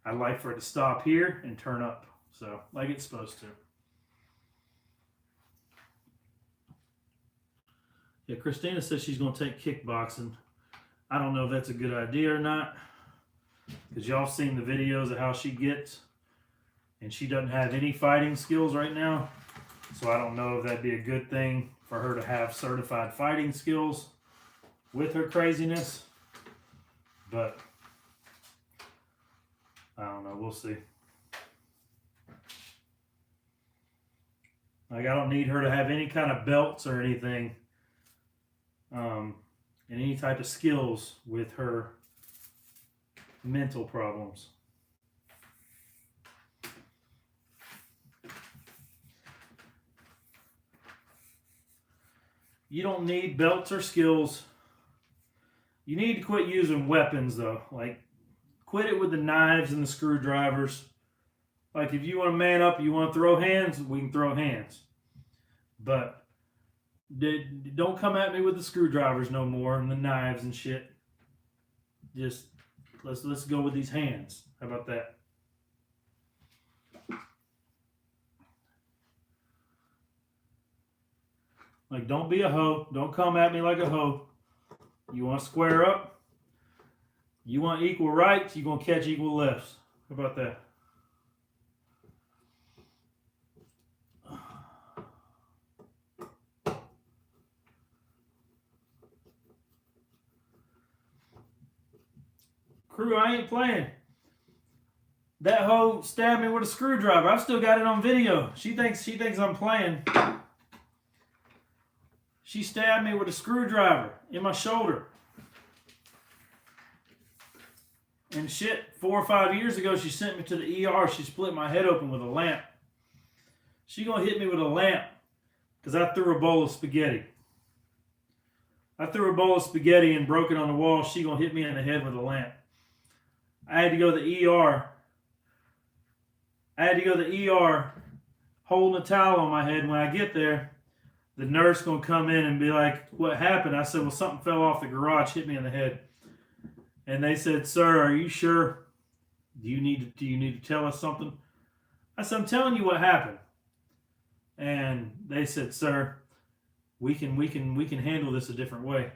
I'd like for it to stop here and turn up, so like it's supposed to. Yeah, Christina says she's going to take kickboxing. I don't know if that's a good idea or not, because y'all seen the videos of how she gets, and she doesn't have any fighting skills right now. So I don't know if that'd be a good thing for her to have certified fighting skills with her craziness. But I don't know. We'll see. Like I don't need her to have any kind of belts or anything. And any type of skills with her mental problems. You don't need belts or skills. You need to quit using weapons though. Like quit it with the knives and the screwdrivers. Like if you want to man up, you want to throw hands, we can throw hands. But don't come at me with the screwdrivers no more and the knives and shit. Just let's go with these hands. How about that? Like don't be a hoe. Don't come at me like a hoe. You want to square up? You want equal rights? You're going to catch equal lefts. How about that? Crew, I ain't playing. That hoe stabbed me with a screwdriver. I've still got it on video. She thinks I'm playing. She stabbed me with a screwdriver in my shoulder. And shit, 4 or 5 years ago, she sent me to the ER. She split my head open with a lamp. She gonna hit me with a lamp because I threw a bowl of spaghetti. I threw a bowl of spaghetti and broke it on the wall. She gonna hit me in the head with a lamp. I had to go to the ER. Holding a towel on my head. When I get there, the nurse gonna come in and be like, "What happened?" I said, "Well, something fell off the garage, hit me in the head." And they said, "Sir, are you sure? Do you need to tell us something?" I said, "I'm telling you what happened." And they said, "Sir, we can handle this a different way."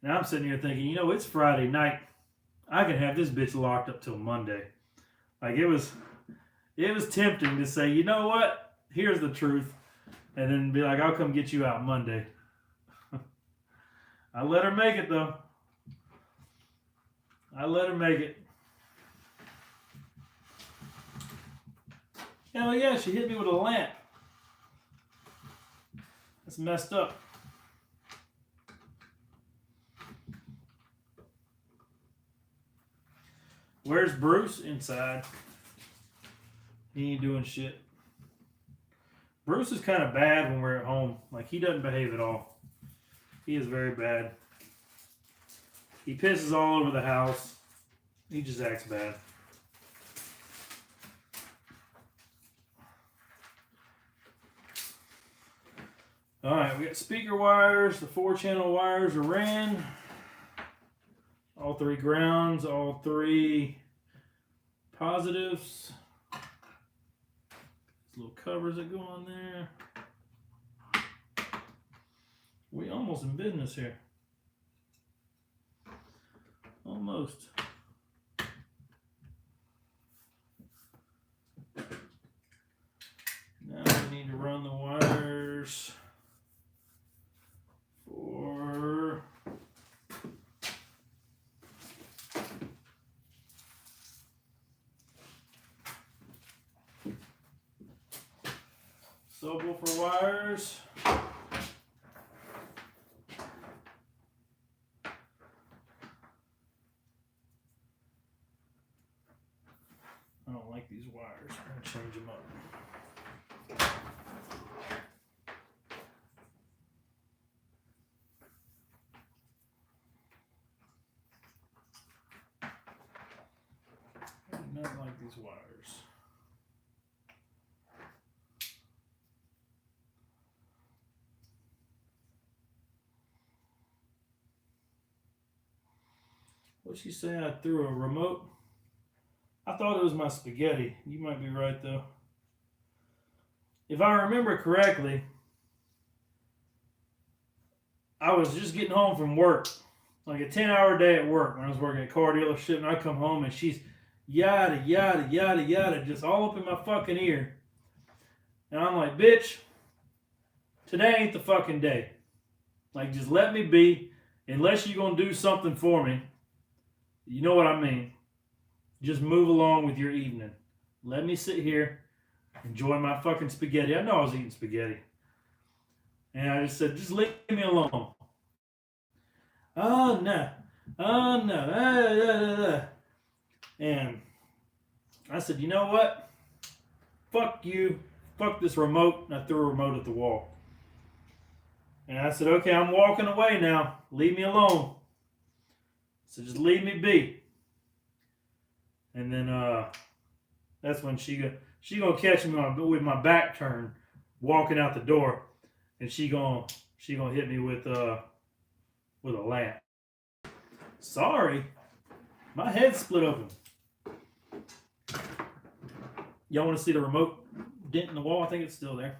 Now I'm sitting here thinking, you know, it's Friday night. I can have this bitch locked up till Monday. Like it was tempting to say, you know what? Here's the truth, and then be like, I'll come get you out Monday. I let her make it though. I let her make it. Hell yeah, she hit me with a lamp. That's messed up. Where's Bruce? Inside. He ain't doing shit. Bruce is kind of bad when we're at home. Like, he doesn't behave at all. He is very bad. He pisses all over the house. He just acts bad. Alright, we got speaker wires. The 4-channel wires are ran. All 3 grounds, all 3 positives. Little covers that go on there. We almost in business here. Almost. Now we need to run the wires for subwoofer wires. I don't like these wires. I'm going to change them up. I do not like these wires. What'd she say? I threw a remote? I thought it was my spaghetti. You might be right, though. If I remember correctly, I was just getting home from work. Like a 10-hour day at work when I was working at a car dealership, and I come home and she's yada, yada, yada, yada, just all up in my fucking ear. And I'm like, bitch, today ain't the fucking day. Like, just let me be. Unless you're going to do something for me. You know what I mean. Just move along with your evening. Let me sit here, enjoy my fucking spaghetti. I know I was eating spaghetti. And I just said, just leave me alone. Oh, no. Oh, no. And I said, you know what? Fuck you. Fuck this remote. And I threw a remote at the wall. And I said, okay, I'm walking away now. Leave me alone. So just leave me be. And then that's when she gonna catch me with my back turned, walking out the door, and she gonna hit me with a lamp. Sorry, my head split open. Y'all want to see the remote dent in the wall? I think it's still there.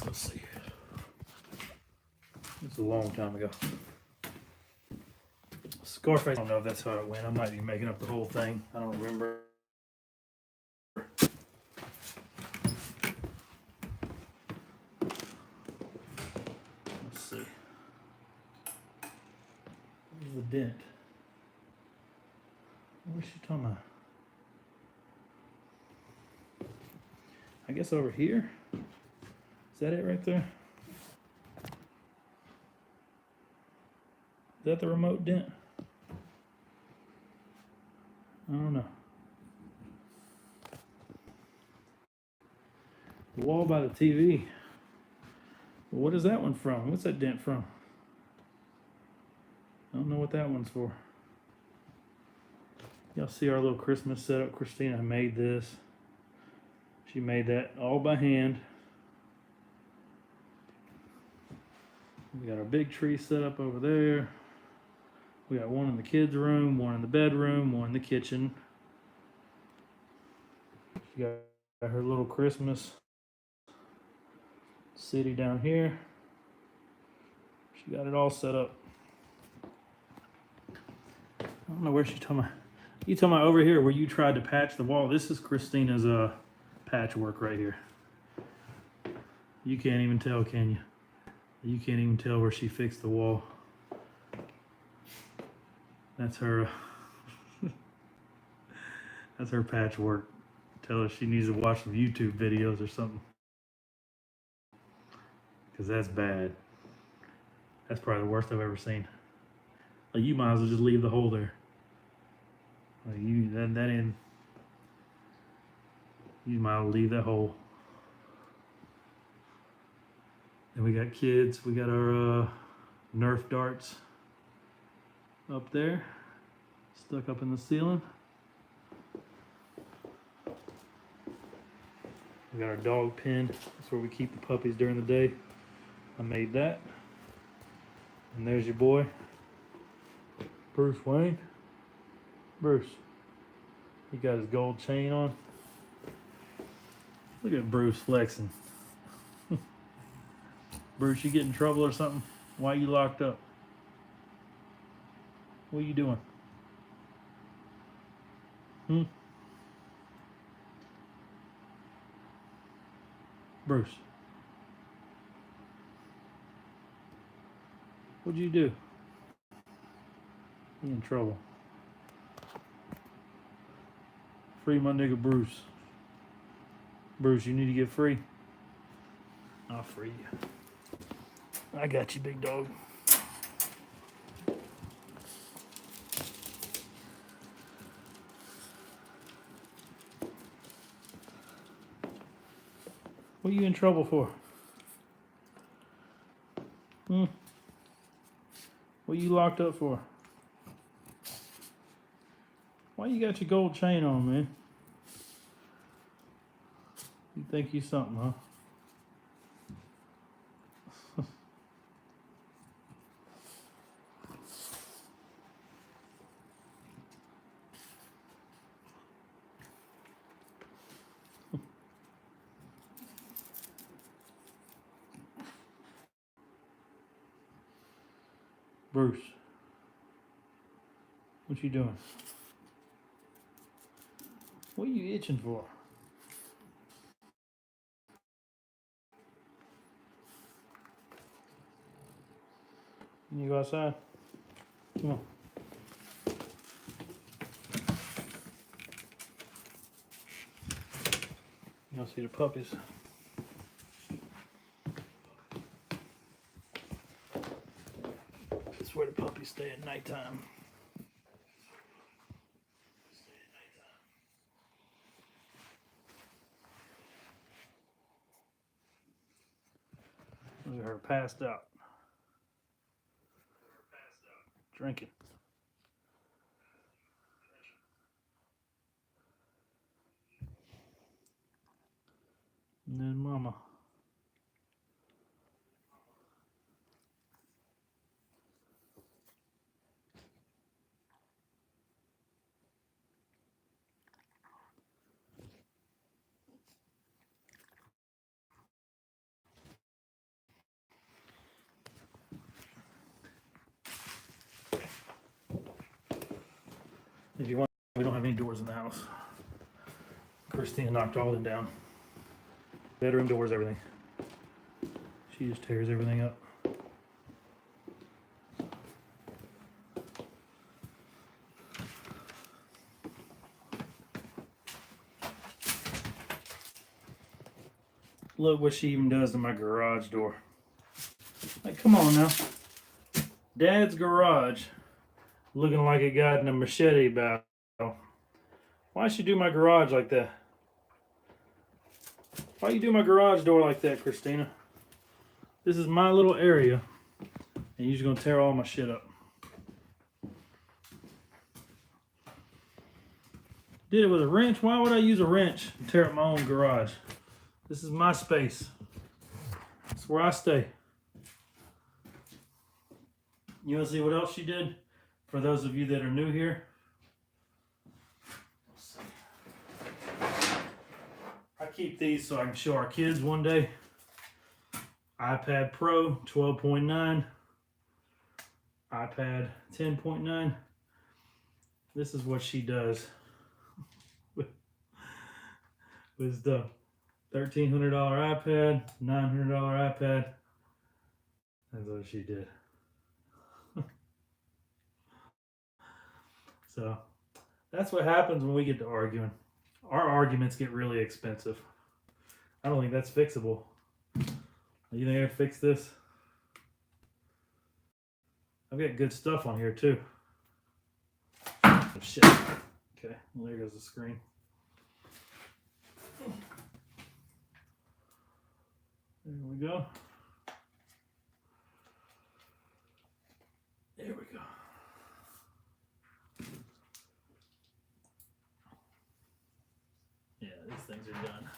Let's see. It's a long time ago. Scarface, I don't know if that's how it went. I might be making up the whole thing. I don't remember. Let's see. Where's the dent? What's she talking about? I guess over here. Is that it right there? Is that the remote dent? I don't know. The wall by the TV. What is that one from? What's that dent from? I don't know what that one's for. Y'all see our little Christmas setup. Christina made this. She made that all by hand. We got our big tree set up over there. We got one in the kids' room, one in the bedroom, one in the kitchen. She got her little Christmas city down here. She got it all set up. I don't know where she's talking about. You talking about over here where you tried to patch the wall? This is Christina's patchwork right here. You can't even tell, can you? You can't even tell where she fixed the wall. That's her. That's her patchwork. Tell her she needs to watch some YouTube videos or something. Because that's bad. That's probably the worst I've ever seen. Like, you might as well just leave the hole there. Like, that in. You might as well leave that hole. And we got kids. We got our Nerf darts up there, stuck up in the ceiling. We got our dog pen. That's where we keep the puppies during the day. I made that. And there's your boy, Bruce Wayne. Bruce. He got his gold chain on. Look at Bruce flexing. Bruce, you get in trouble or something? Why are you locked up? What are you doing? Bruce. What'd you do? You in trouble. Free my nigga Bruce. Bruce, you need to get free. I'll free you. I got you, big dog. What are you in trouble for? What are you locked up for? Why you got your gold chain on, man? You think you something, huh? Bruce, what you doing? What are you itching for? Can you go outside? Come on. You'll see the puppies. That's where the puppies stay at nighttime. Look at her passed out. Drinking. And then mama. If you want, we don't have any doors in the house. Christina knocked all of it down. Bedroom doors, everything. She just tears everything up. Look what she even does to my garage door. Like, come on now. Dad's garage looking like it got in a machete battle. Why'd she do my garage like that? Why you do my garage door like that, Christina? This is my little area, and you're just gonna tear all my shit up. Did it with a wrench? Why would I use a wrench and tear up my own garage? This is my space. It's where I stay. You wanna see what else she did? For those of you that are new here. keep these so I can show our kids one day. iPad Pro 12.9, iPad 10.9. This is what she does with the $1,300 iPad, $900 iPad. That's what she did. So that's what happens when we get to arguing. Our arguments get really expensive. I don't think that's fixable. You think I can fix this? I've got good stuff on here too. Oh, shit. Okay, well, there goes the screen. There we go. There we go. Yeah, these things are done.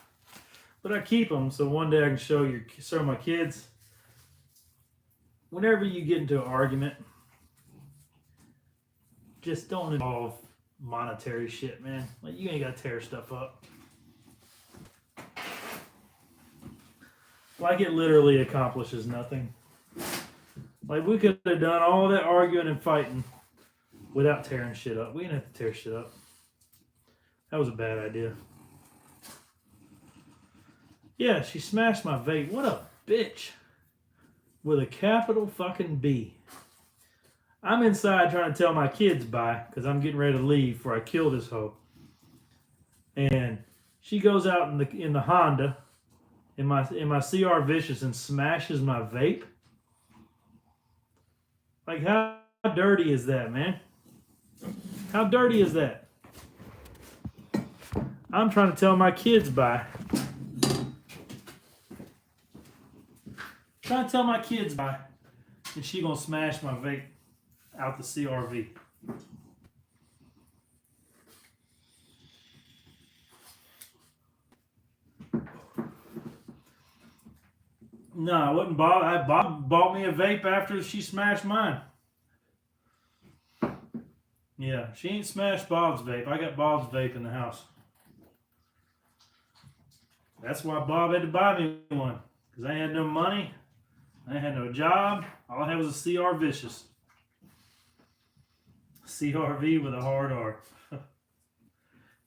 But I keep them so one day I can show my kids. Whenever you get into an argument, just don't involve monetary shit, man. Like, you ain't got to tear stuff up. Like, it literally accomplishes nothing. Like, we could have done all that arguing and fighting without tearing shit up. We didn't have to tear shit up. That was a bad idea. Yeah, she smashed my vape. What a bitch. With a capital fucking B. I'm inside trying to tell my kids bye because I'm getting ready to leave before I kill this hoe. And she goes out in the Honda in my CR Vicious and smashes my vape. Like, how dirty is that, man? How dirty is that? I'm trying to tell my kids bye. Trying to tell my kids bye, and she gonna smash my vape out the CRV. No, it wasn't Bob. Bob bought me a vape after she smashed mine. Yeah, she ain't smashed Bob's vape. I got Bob's vape in the house. That's why Bob had to buy me one, because I had no money. I had no job. All I had was a CR Vicious. CRV with a hard R.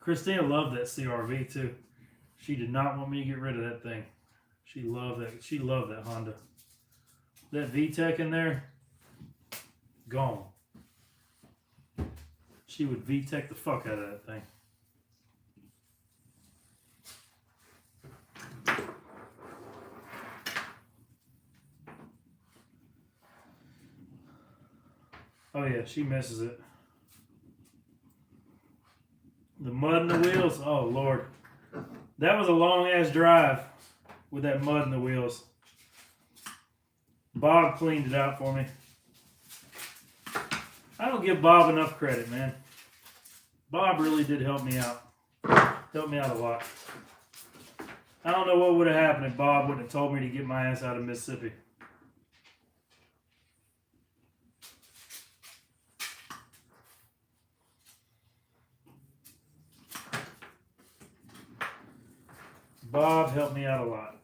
Christina loved that CRV too. She did not want me to get rid of that thing. She loved that. She loved that Honda. That VTEC in there, gone. She would VTEC the fuck out of that thing. Oh yeah, she misses it. The mud in the wheels, oh Lord. That was a long ass drive with that mud in the wheels. Bob cleaned it out for me. I don't give Bob enough credit, man. Bob really did help me out. Helped me out a lot. I don't know what would have happened if Bob wouldn't have told me to get my ass out of Mississippi. Bob helped me out a lot.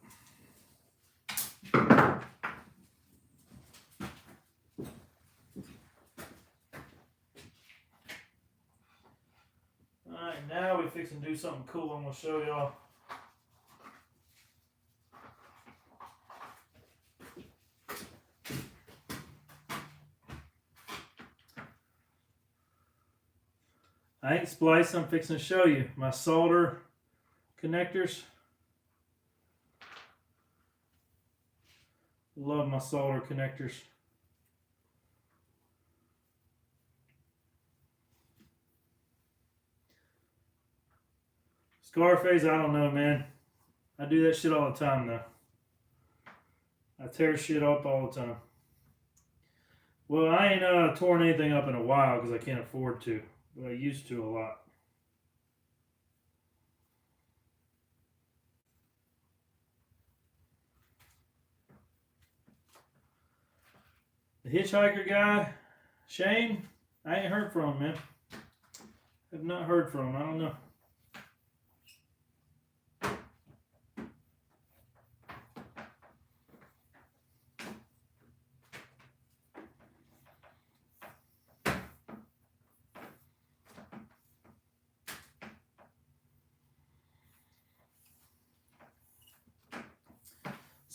Alright, now we're fixing to do something cool I'm going to show y'all. I ain't spliced, I'm fixing to show you my solder connectors. Love my solder connectors. Scarface, I don't know, man. I do that shit all the time, though. I tear shit up all the time. Well, I ain't torn anything up in a while because I can't afford to, but I used to a lot. The hitchhiker guy, Shane, I ain't heard from him, man. Have not heard from him. I don't know.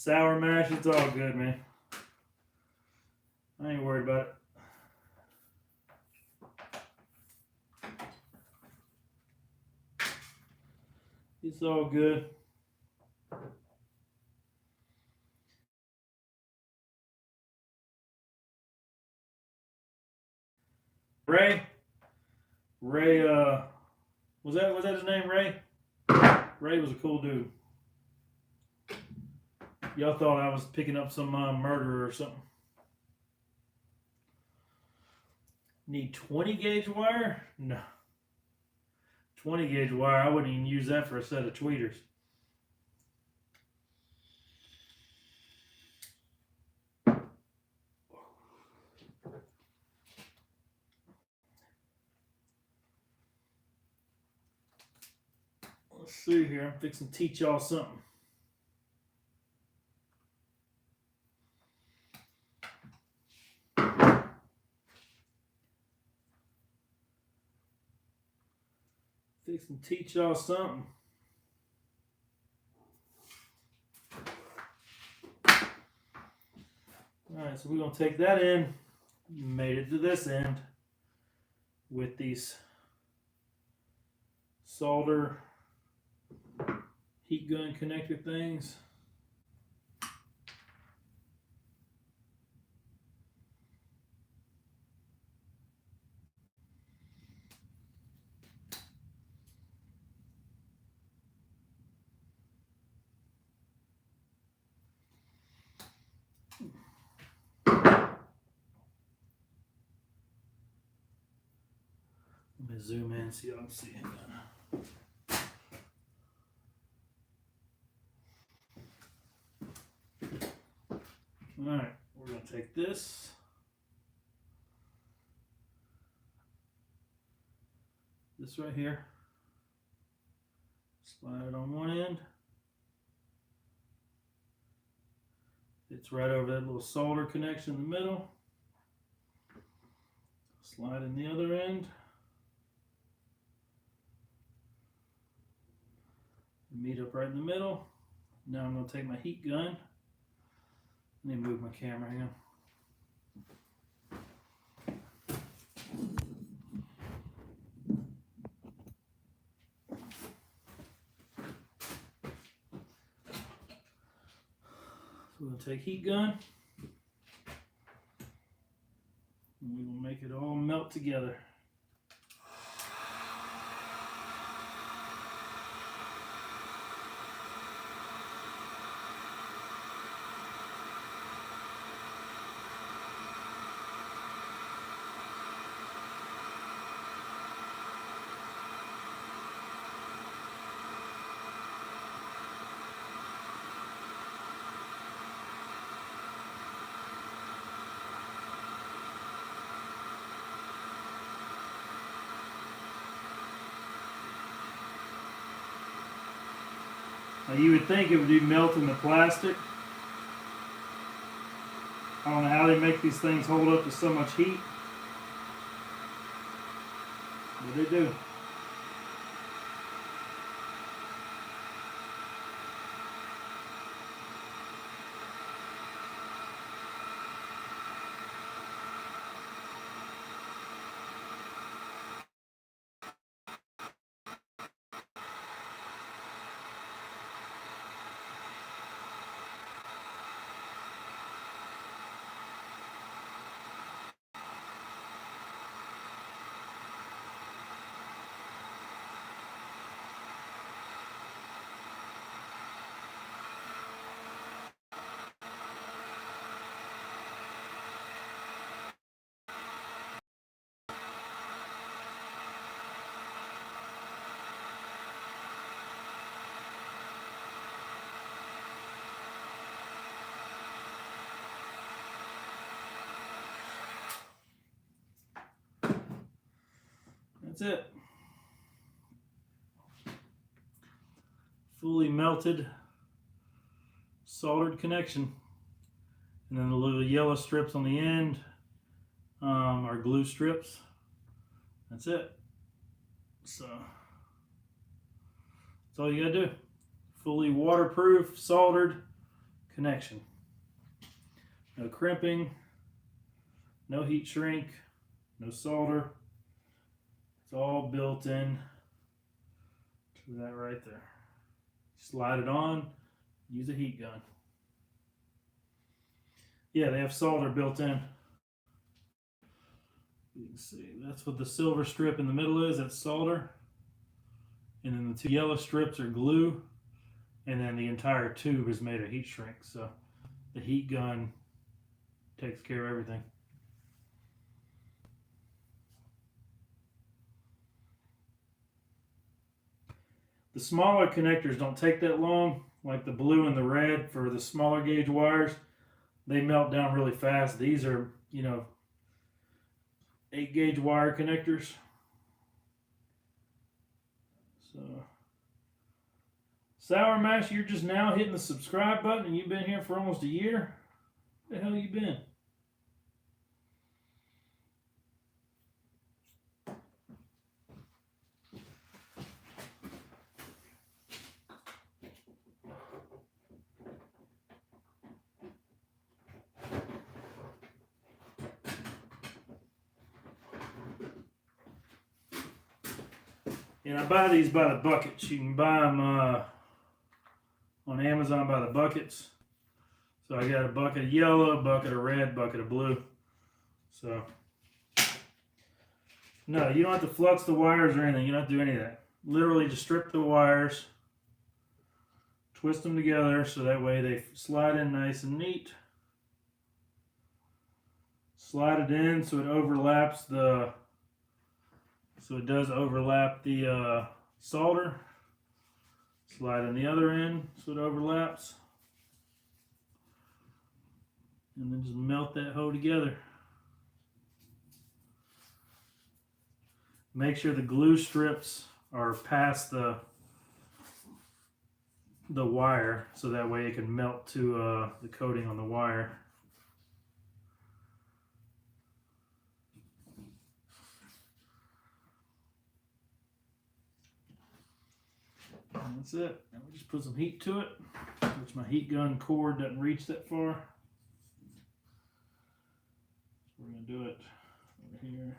sour mash, it's all good, man. I ain't worried about it. It's all good. Ray, was that his name, Ray? Ray was a cool dude. Y'all thought I was picking up some murderer or something. Need 20 gauge wire? No. 20 gauge wire, I wouldn't even use that for a set of tweeters. Let's see here, I'm fixing to teach y'all something. Fixing to teach y'all something. Alright, so we're going to take that in, made it to this end with these solder heat gun connector things. Let me zoom in, see what I'm seeing. Alright, we're going to take this. This right here. Slide it on one end. It's right over that little solder connection in the middle. Slide in the other end. Meet up right in the middle. Now I'm going to take my heat gun. Let me move my camera here. So we're going to take heat gun. And we will make it all melt together. Now you would think it would be melting the plastic. I don't know how they make these things hold up to so much heat, but they do. That's it. Fully melted soldered connection. And then the little yellow strips on the end are glue strips. That's it. So that's all you gotta do. Fully waterproof, soldered connection. No crimping, no heat shrink, no solder. It's all built in to that right there. Slide it on, use a heat gun. Yeah, they have solder built in. You can see that's what the silver strip in the middle is, that's solder. And then the two yellow strips are glue. And then the entire tube is made of heat shrink. So the heat gun takes care of everything. The smaller connectors don't take that long, like the blue and the red for the smaller gauge wires. They melt down really fast. These are, 8 gauge wire connectors. So, Sour Mash, you're just now hitting the subscribe button and you've been here for almost a year? Where the hell you been? And I buy these by the buckets. You can buy them on Amazon by the buckets. So I got a bucket of yellow, a bucket of red, bucket of blue. So, no, you don't have to flux the wires or anything. You don't have to do any of that. Literally just strip the wires, twist them together so that way they slide in nice and neat. Slide it in so it overlaps so it does overlap the solder. Slide in the other end so it overlaps. And then just melt that hoe together. Make sure the glue strips are past the wire so that way it can melt to the coating on the wire. And that's it. And we just put some heat to it, which my heat gun cord doesn't reach that far. So we're going to do it over here.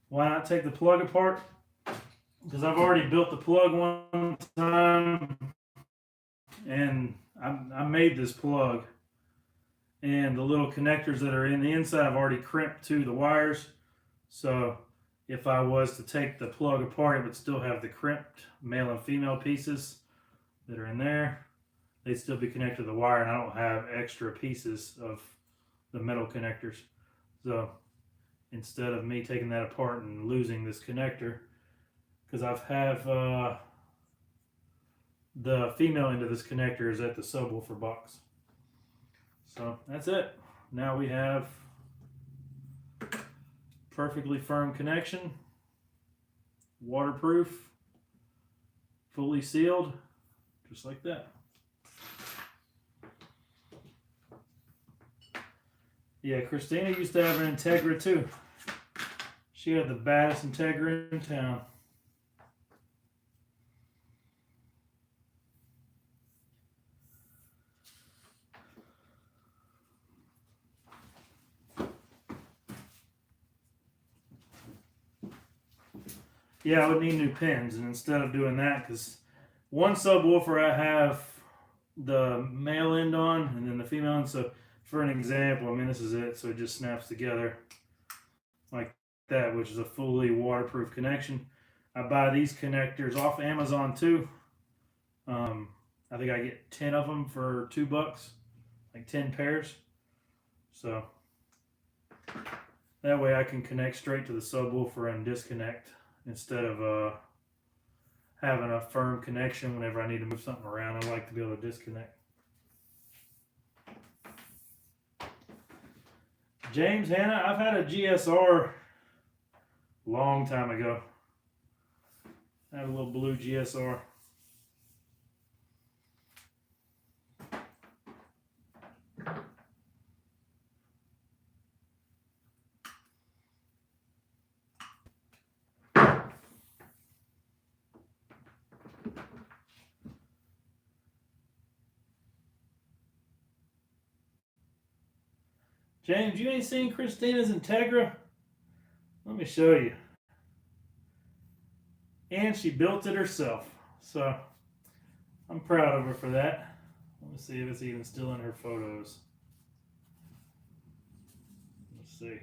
Why not take the plug apart? Because I've already built the plug one time and I made this plug, and the little connectors that are in the inside I've already crimped to the wires, so if I was to take the plug apart it would still have the crimped male and female pieces that are in there. They'd still be connected to the wire, and I don't have extra pieces of the metal connectors. So instead of me taking that apart and losing this connector, because I have the female end of this connector is at the subwoofer box. So that's it. Now we have perfectly firm connection, waterproof, fully sealed, just like that. Yeah, Christina used to have an Integra too. She had the baddest Integra in town. Yeah, I would need new pins, and instead of doing that, because one subwoofer I have the male end on and then the female end, so for an example, I mean, this is it, so it just snaps together like that, which is a fully waterproof connection. I buy these connectors off Amazon too. I think I get 10 of them for $2, like 10 pairs. So That way I can connect straight to the subwoofer and disconnect instead of having a firm connection whenever I need to move something around. I like to be able to disconnect. James, Hannah, I've had a GSR long time ago. I had a little blue GSR. James, you ain't seen Christina's Integra? Let me show you. And she built it herself. So I'm proud of her for that. Let me see if it's even still in her photos. Let's see.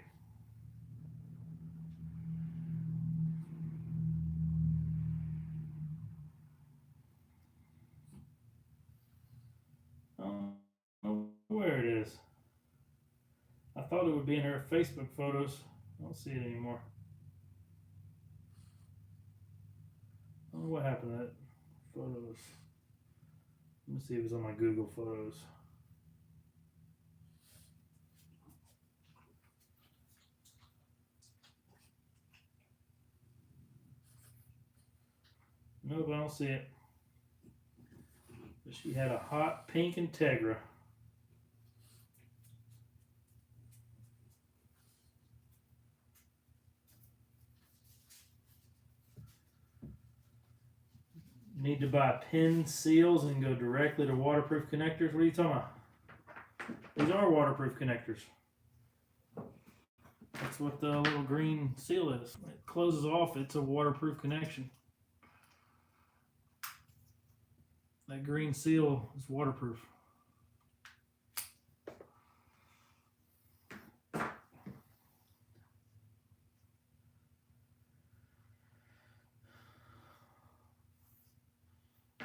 I don't know where it is. I thought it would be in her Facebook photos. I don't see it anymore. I don't know what happened to that photos. Let me see if it's on my Google Photos. Nope, I don't see it. But she had a hot pink Integra. Need to buy pin seals and go directly to waterproof connectors. What are you talking about? These are waterproof connectors. That's what the little green seal is. When it closes off, it's a waterproof connection. That green seal is waterproof.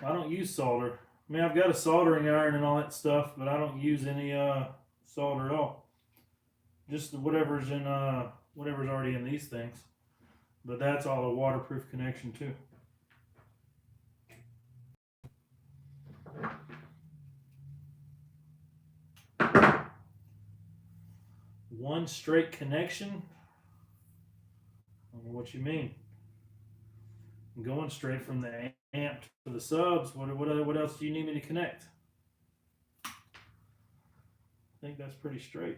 I don't use solder. I mean, I've got a soldering iron and all that stuff, but I don't use any solder at all. Just whatever's in whatever's already in these things. But that's all a waterproof connection too. One straight connection? I don't know what you mean. I'm going straight from the amp to the subs. What else do you need me to connect? I think that's pretty straight.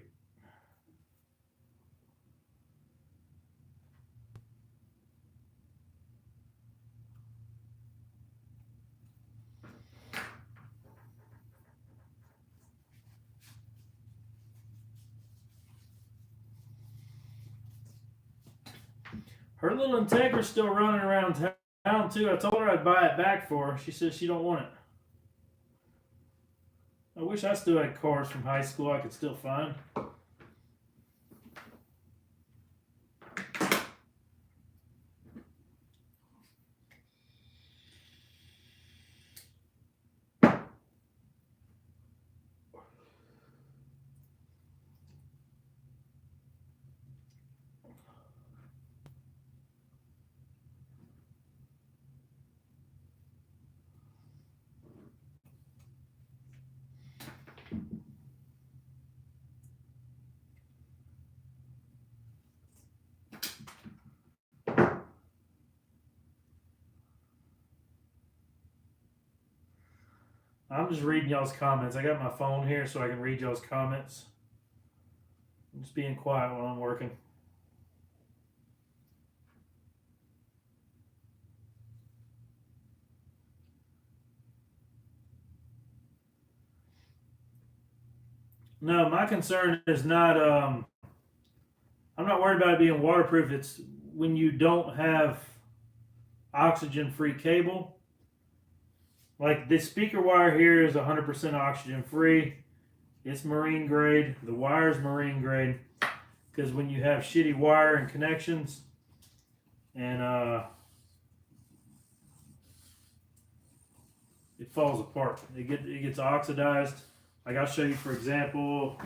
Her little Integra's still running around town too. I told her I'd buy it back for her. She says she don't want it. I wish I still had cars from high school I could still find. I'm just reading y'all's comments. I got my phone here so I can read y'all's comments. I'm just being quiet while I'm working. No, my concern is not, I'm not worried about it being waterproof. It's when you don't have oxygen-free cable. Like this speaker wire here is 100% oxygen free. It's marine grade. The wire's marine grade. Because when you have shitty wire and connections and it falls apart. It gets oxidized. Like I'll show you for example.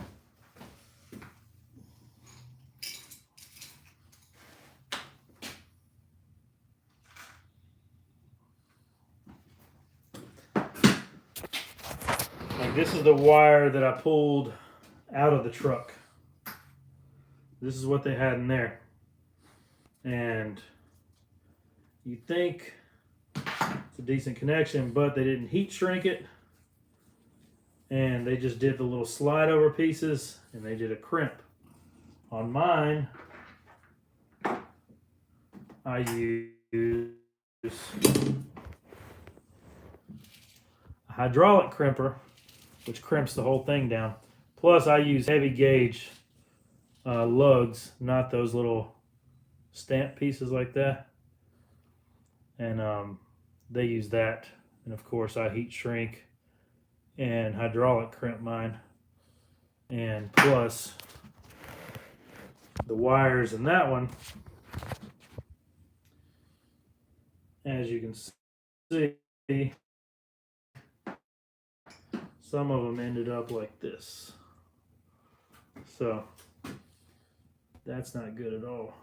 this is the wire that I pulled out of the truck. This is what they had in there. And you think it's a decent connection, but they didn't heat shrink it. And they just did the little slide over pieces and they did a crimp. On mine, I use a hydraulic crimper, which crimps the whole thing down. Plus, I use heavy gauge lugs, not those little stamp pieces like that. And they use that. And of course, I heat shrink and hydraulic crimp mine. And plus, the wires in that one, as you can see, some of them ended up like this. So that's not good at all.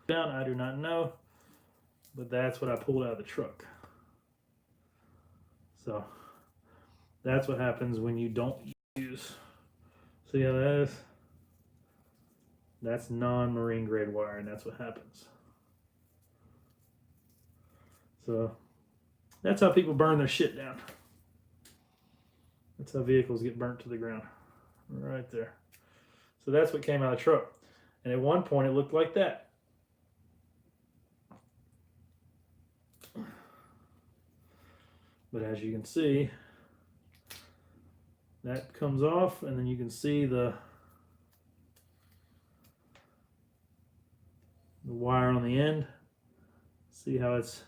I do not know, but that's what I pulled out of the truck. So that's what happens when you don't use. See how that is? That's non-marine grade wire, and that's what happens. So that's how people burn their shit down. That's how vehicles get burnt to the ground. Right there. So that's what came out of the truck. And at one point it looked like that. But as you can see, that comes off, and then you can see the wire on the end. See how it's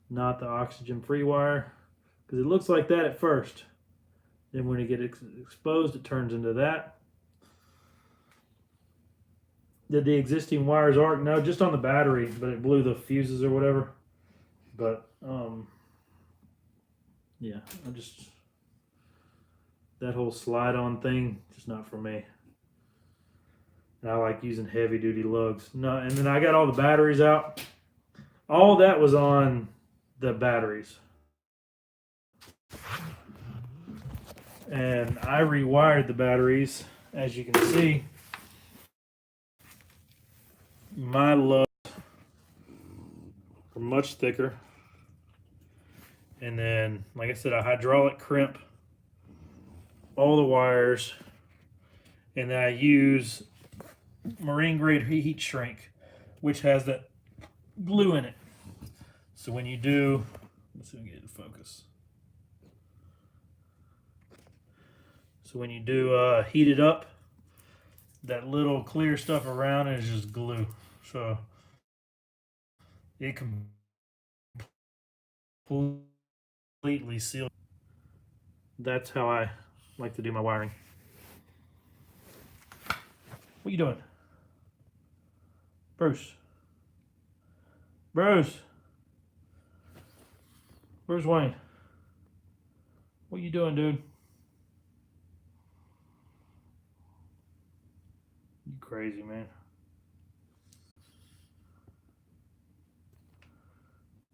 not the oxygen-free wire, because it looks like that at first. Then when it gets exposed, it turns into that. Did the existing wires arc? No, just on the battery, but it blew the fuses or whatever. But yeah, that whole slide-on thing, just not for me. And I like using heavy-duty lugs. No, and then I got all the batteries out. All that was on the batteries. And I rewired the batteries. As you can see, my lugs are much thicker. And then, like I said, I hydraulic crimp all the wires. And then I use marine grade heat shrink, which has that glue in it. So when you do, let's see if we can get it to focus. So when you do heat it up, that little clear stuff around it is just glue. So it can completely seal. That's how I like to do my wiring. What you doing? Bruce. Bruce. Where's Wayne? What you doing, dude? You crazy, man.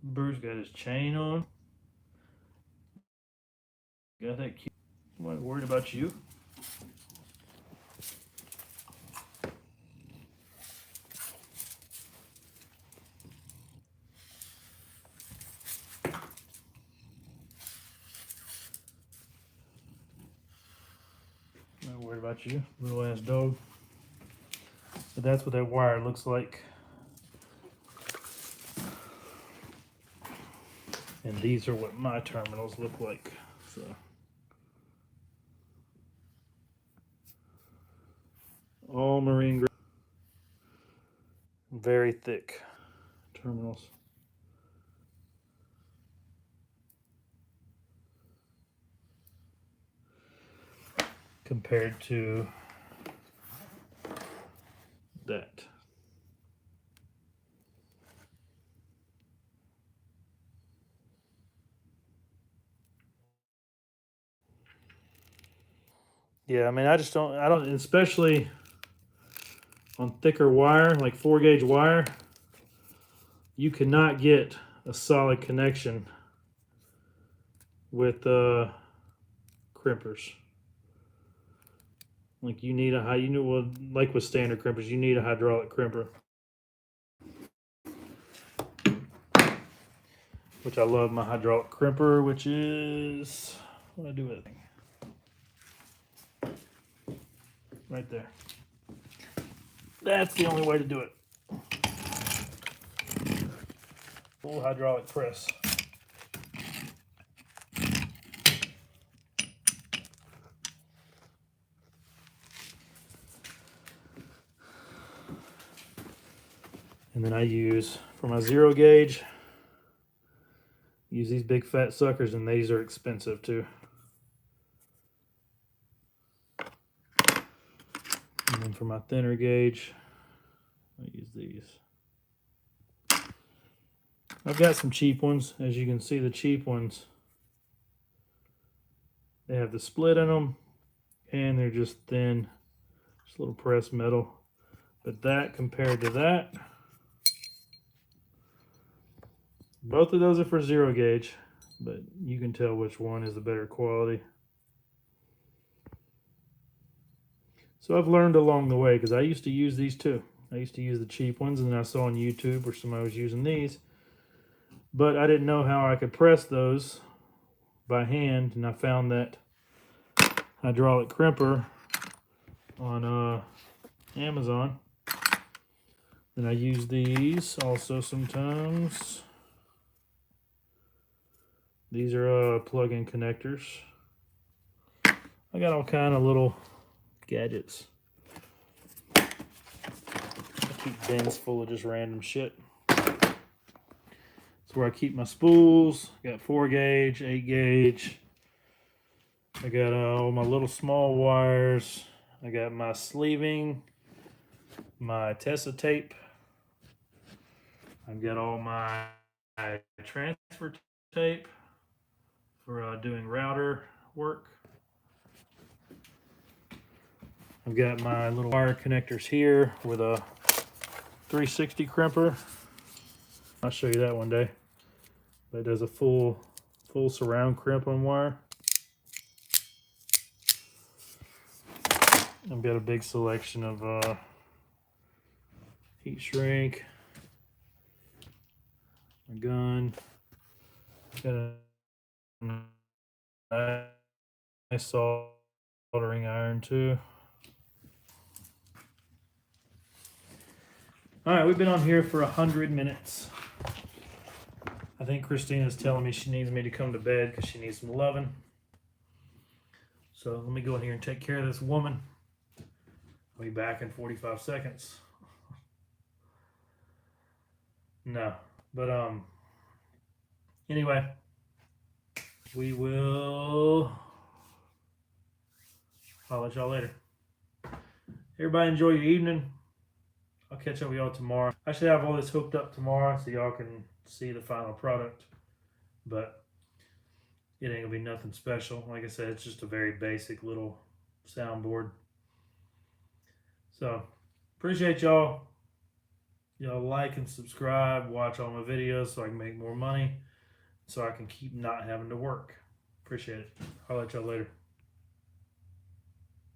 Bruce got his chain on. Got that cute. I'm not worried about you. Not worried about you, little ass dog. But that's what that wire looks like. And these are what my terminals look like. So all marine grade, very thick terminals. Compared to that. Yeah, I mean, I don't, especially on thicker wire, like 4-gauge wire, you cannot get a solid connection with crimpers. Like you need like with standard crimpers, you need a hydraulic crimper. Which I love my hydraulic crimper, which is, what do I do with it? Right there. That's the only way to do it. Full hydraulic press. And then I use, for my 0 gauge, use these big fat suckers, and these are expensive too. And then for my thinner gauge, I use these. I've got some cheap ones. As you can see, the cheap ones, they have the split in them, and they're just thin, just little pressed metal. But that compared to that, both of those are for 0 gauge, but you can tell which one is the better quality. So I've learned along the way, because I used to use these too. I used to use the cheap ones, and then I saw on YouTube where somebody was using these. But I didn't know how I could press those by hand, and I found that hydraulic crimper on Amazon. And I use these also sometimes. These are plug-in connectors. I got all kind of little gadgets. I keep bins full of just random shit. It's where I keep my spools. I got 4 gauge, 8 gauge. I got all my little small wires. I got my sleeving, my Tessa tape. I've got all my transfer tape for doing router work. I've got my little wire connectors here with a 360 crimper. I'll show you that one day. But it does a full surround crimp on wire. I've got a big selection of heat shrink, a gun. Got a nice soldering iron too. All right, we've been on here for 100 minutes. I think Christina's telling me she needs me to come to bed because she needs some loving. So let me go in here and take care of this woman. I'll be back in 45 seconds. No, but anyway, we will. I'll let y'all later. Everybody enjoy your evening. I'll catch up with y'all tomorrow. I should have all this hooked up tomorrow so y'all can see the final product. But it ain't gonna be nothing special. Like I said, it's just a very basic little soundboard. So appreciate y'all. Y'all like and subscribe, watch all my videos so I can make more money, so I can keep not having to work. Appreciate it. I'll let y'all later.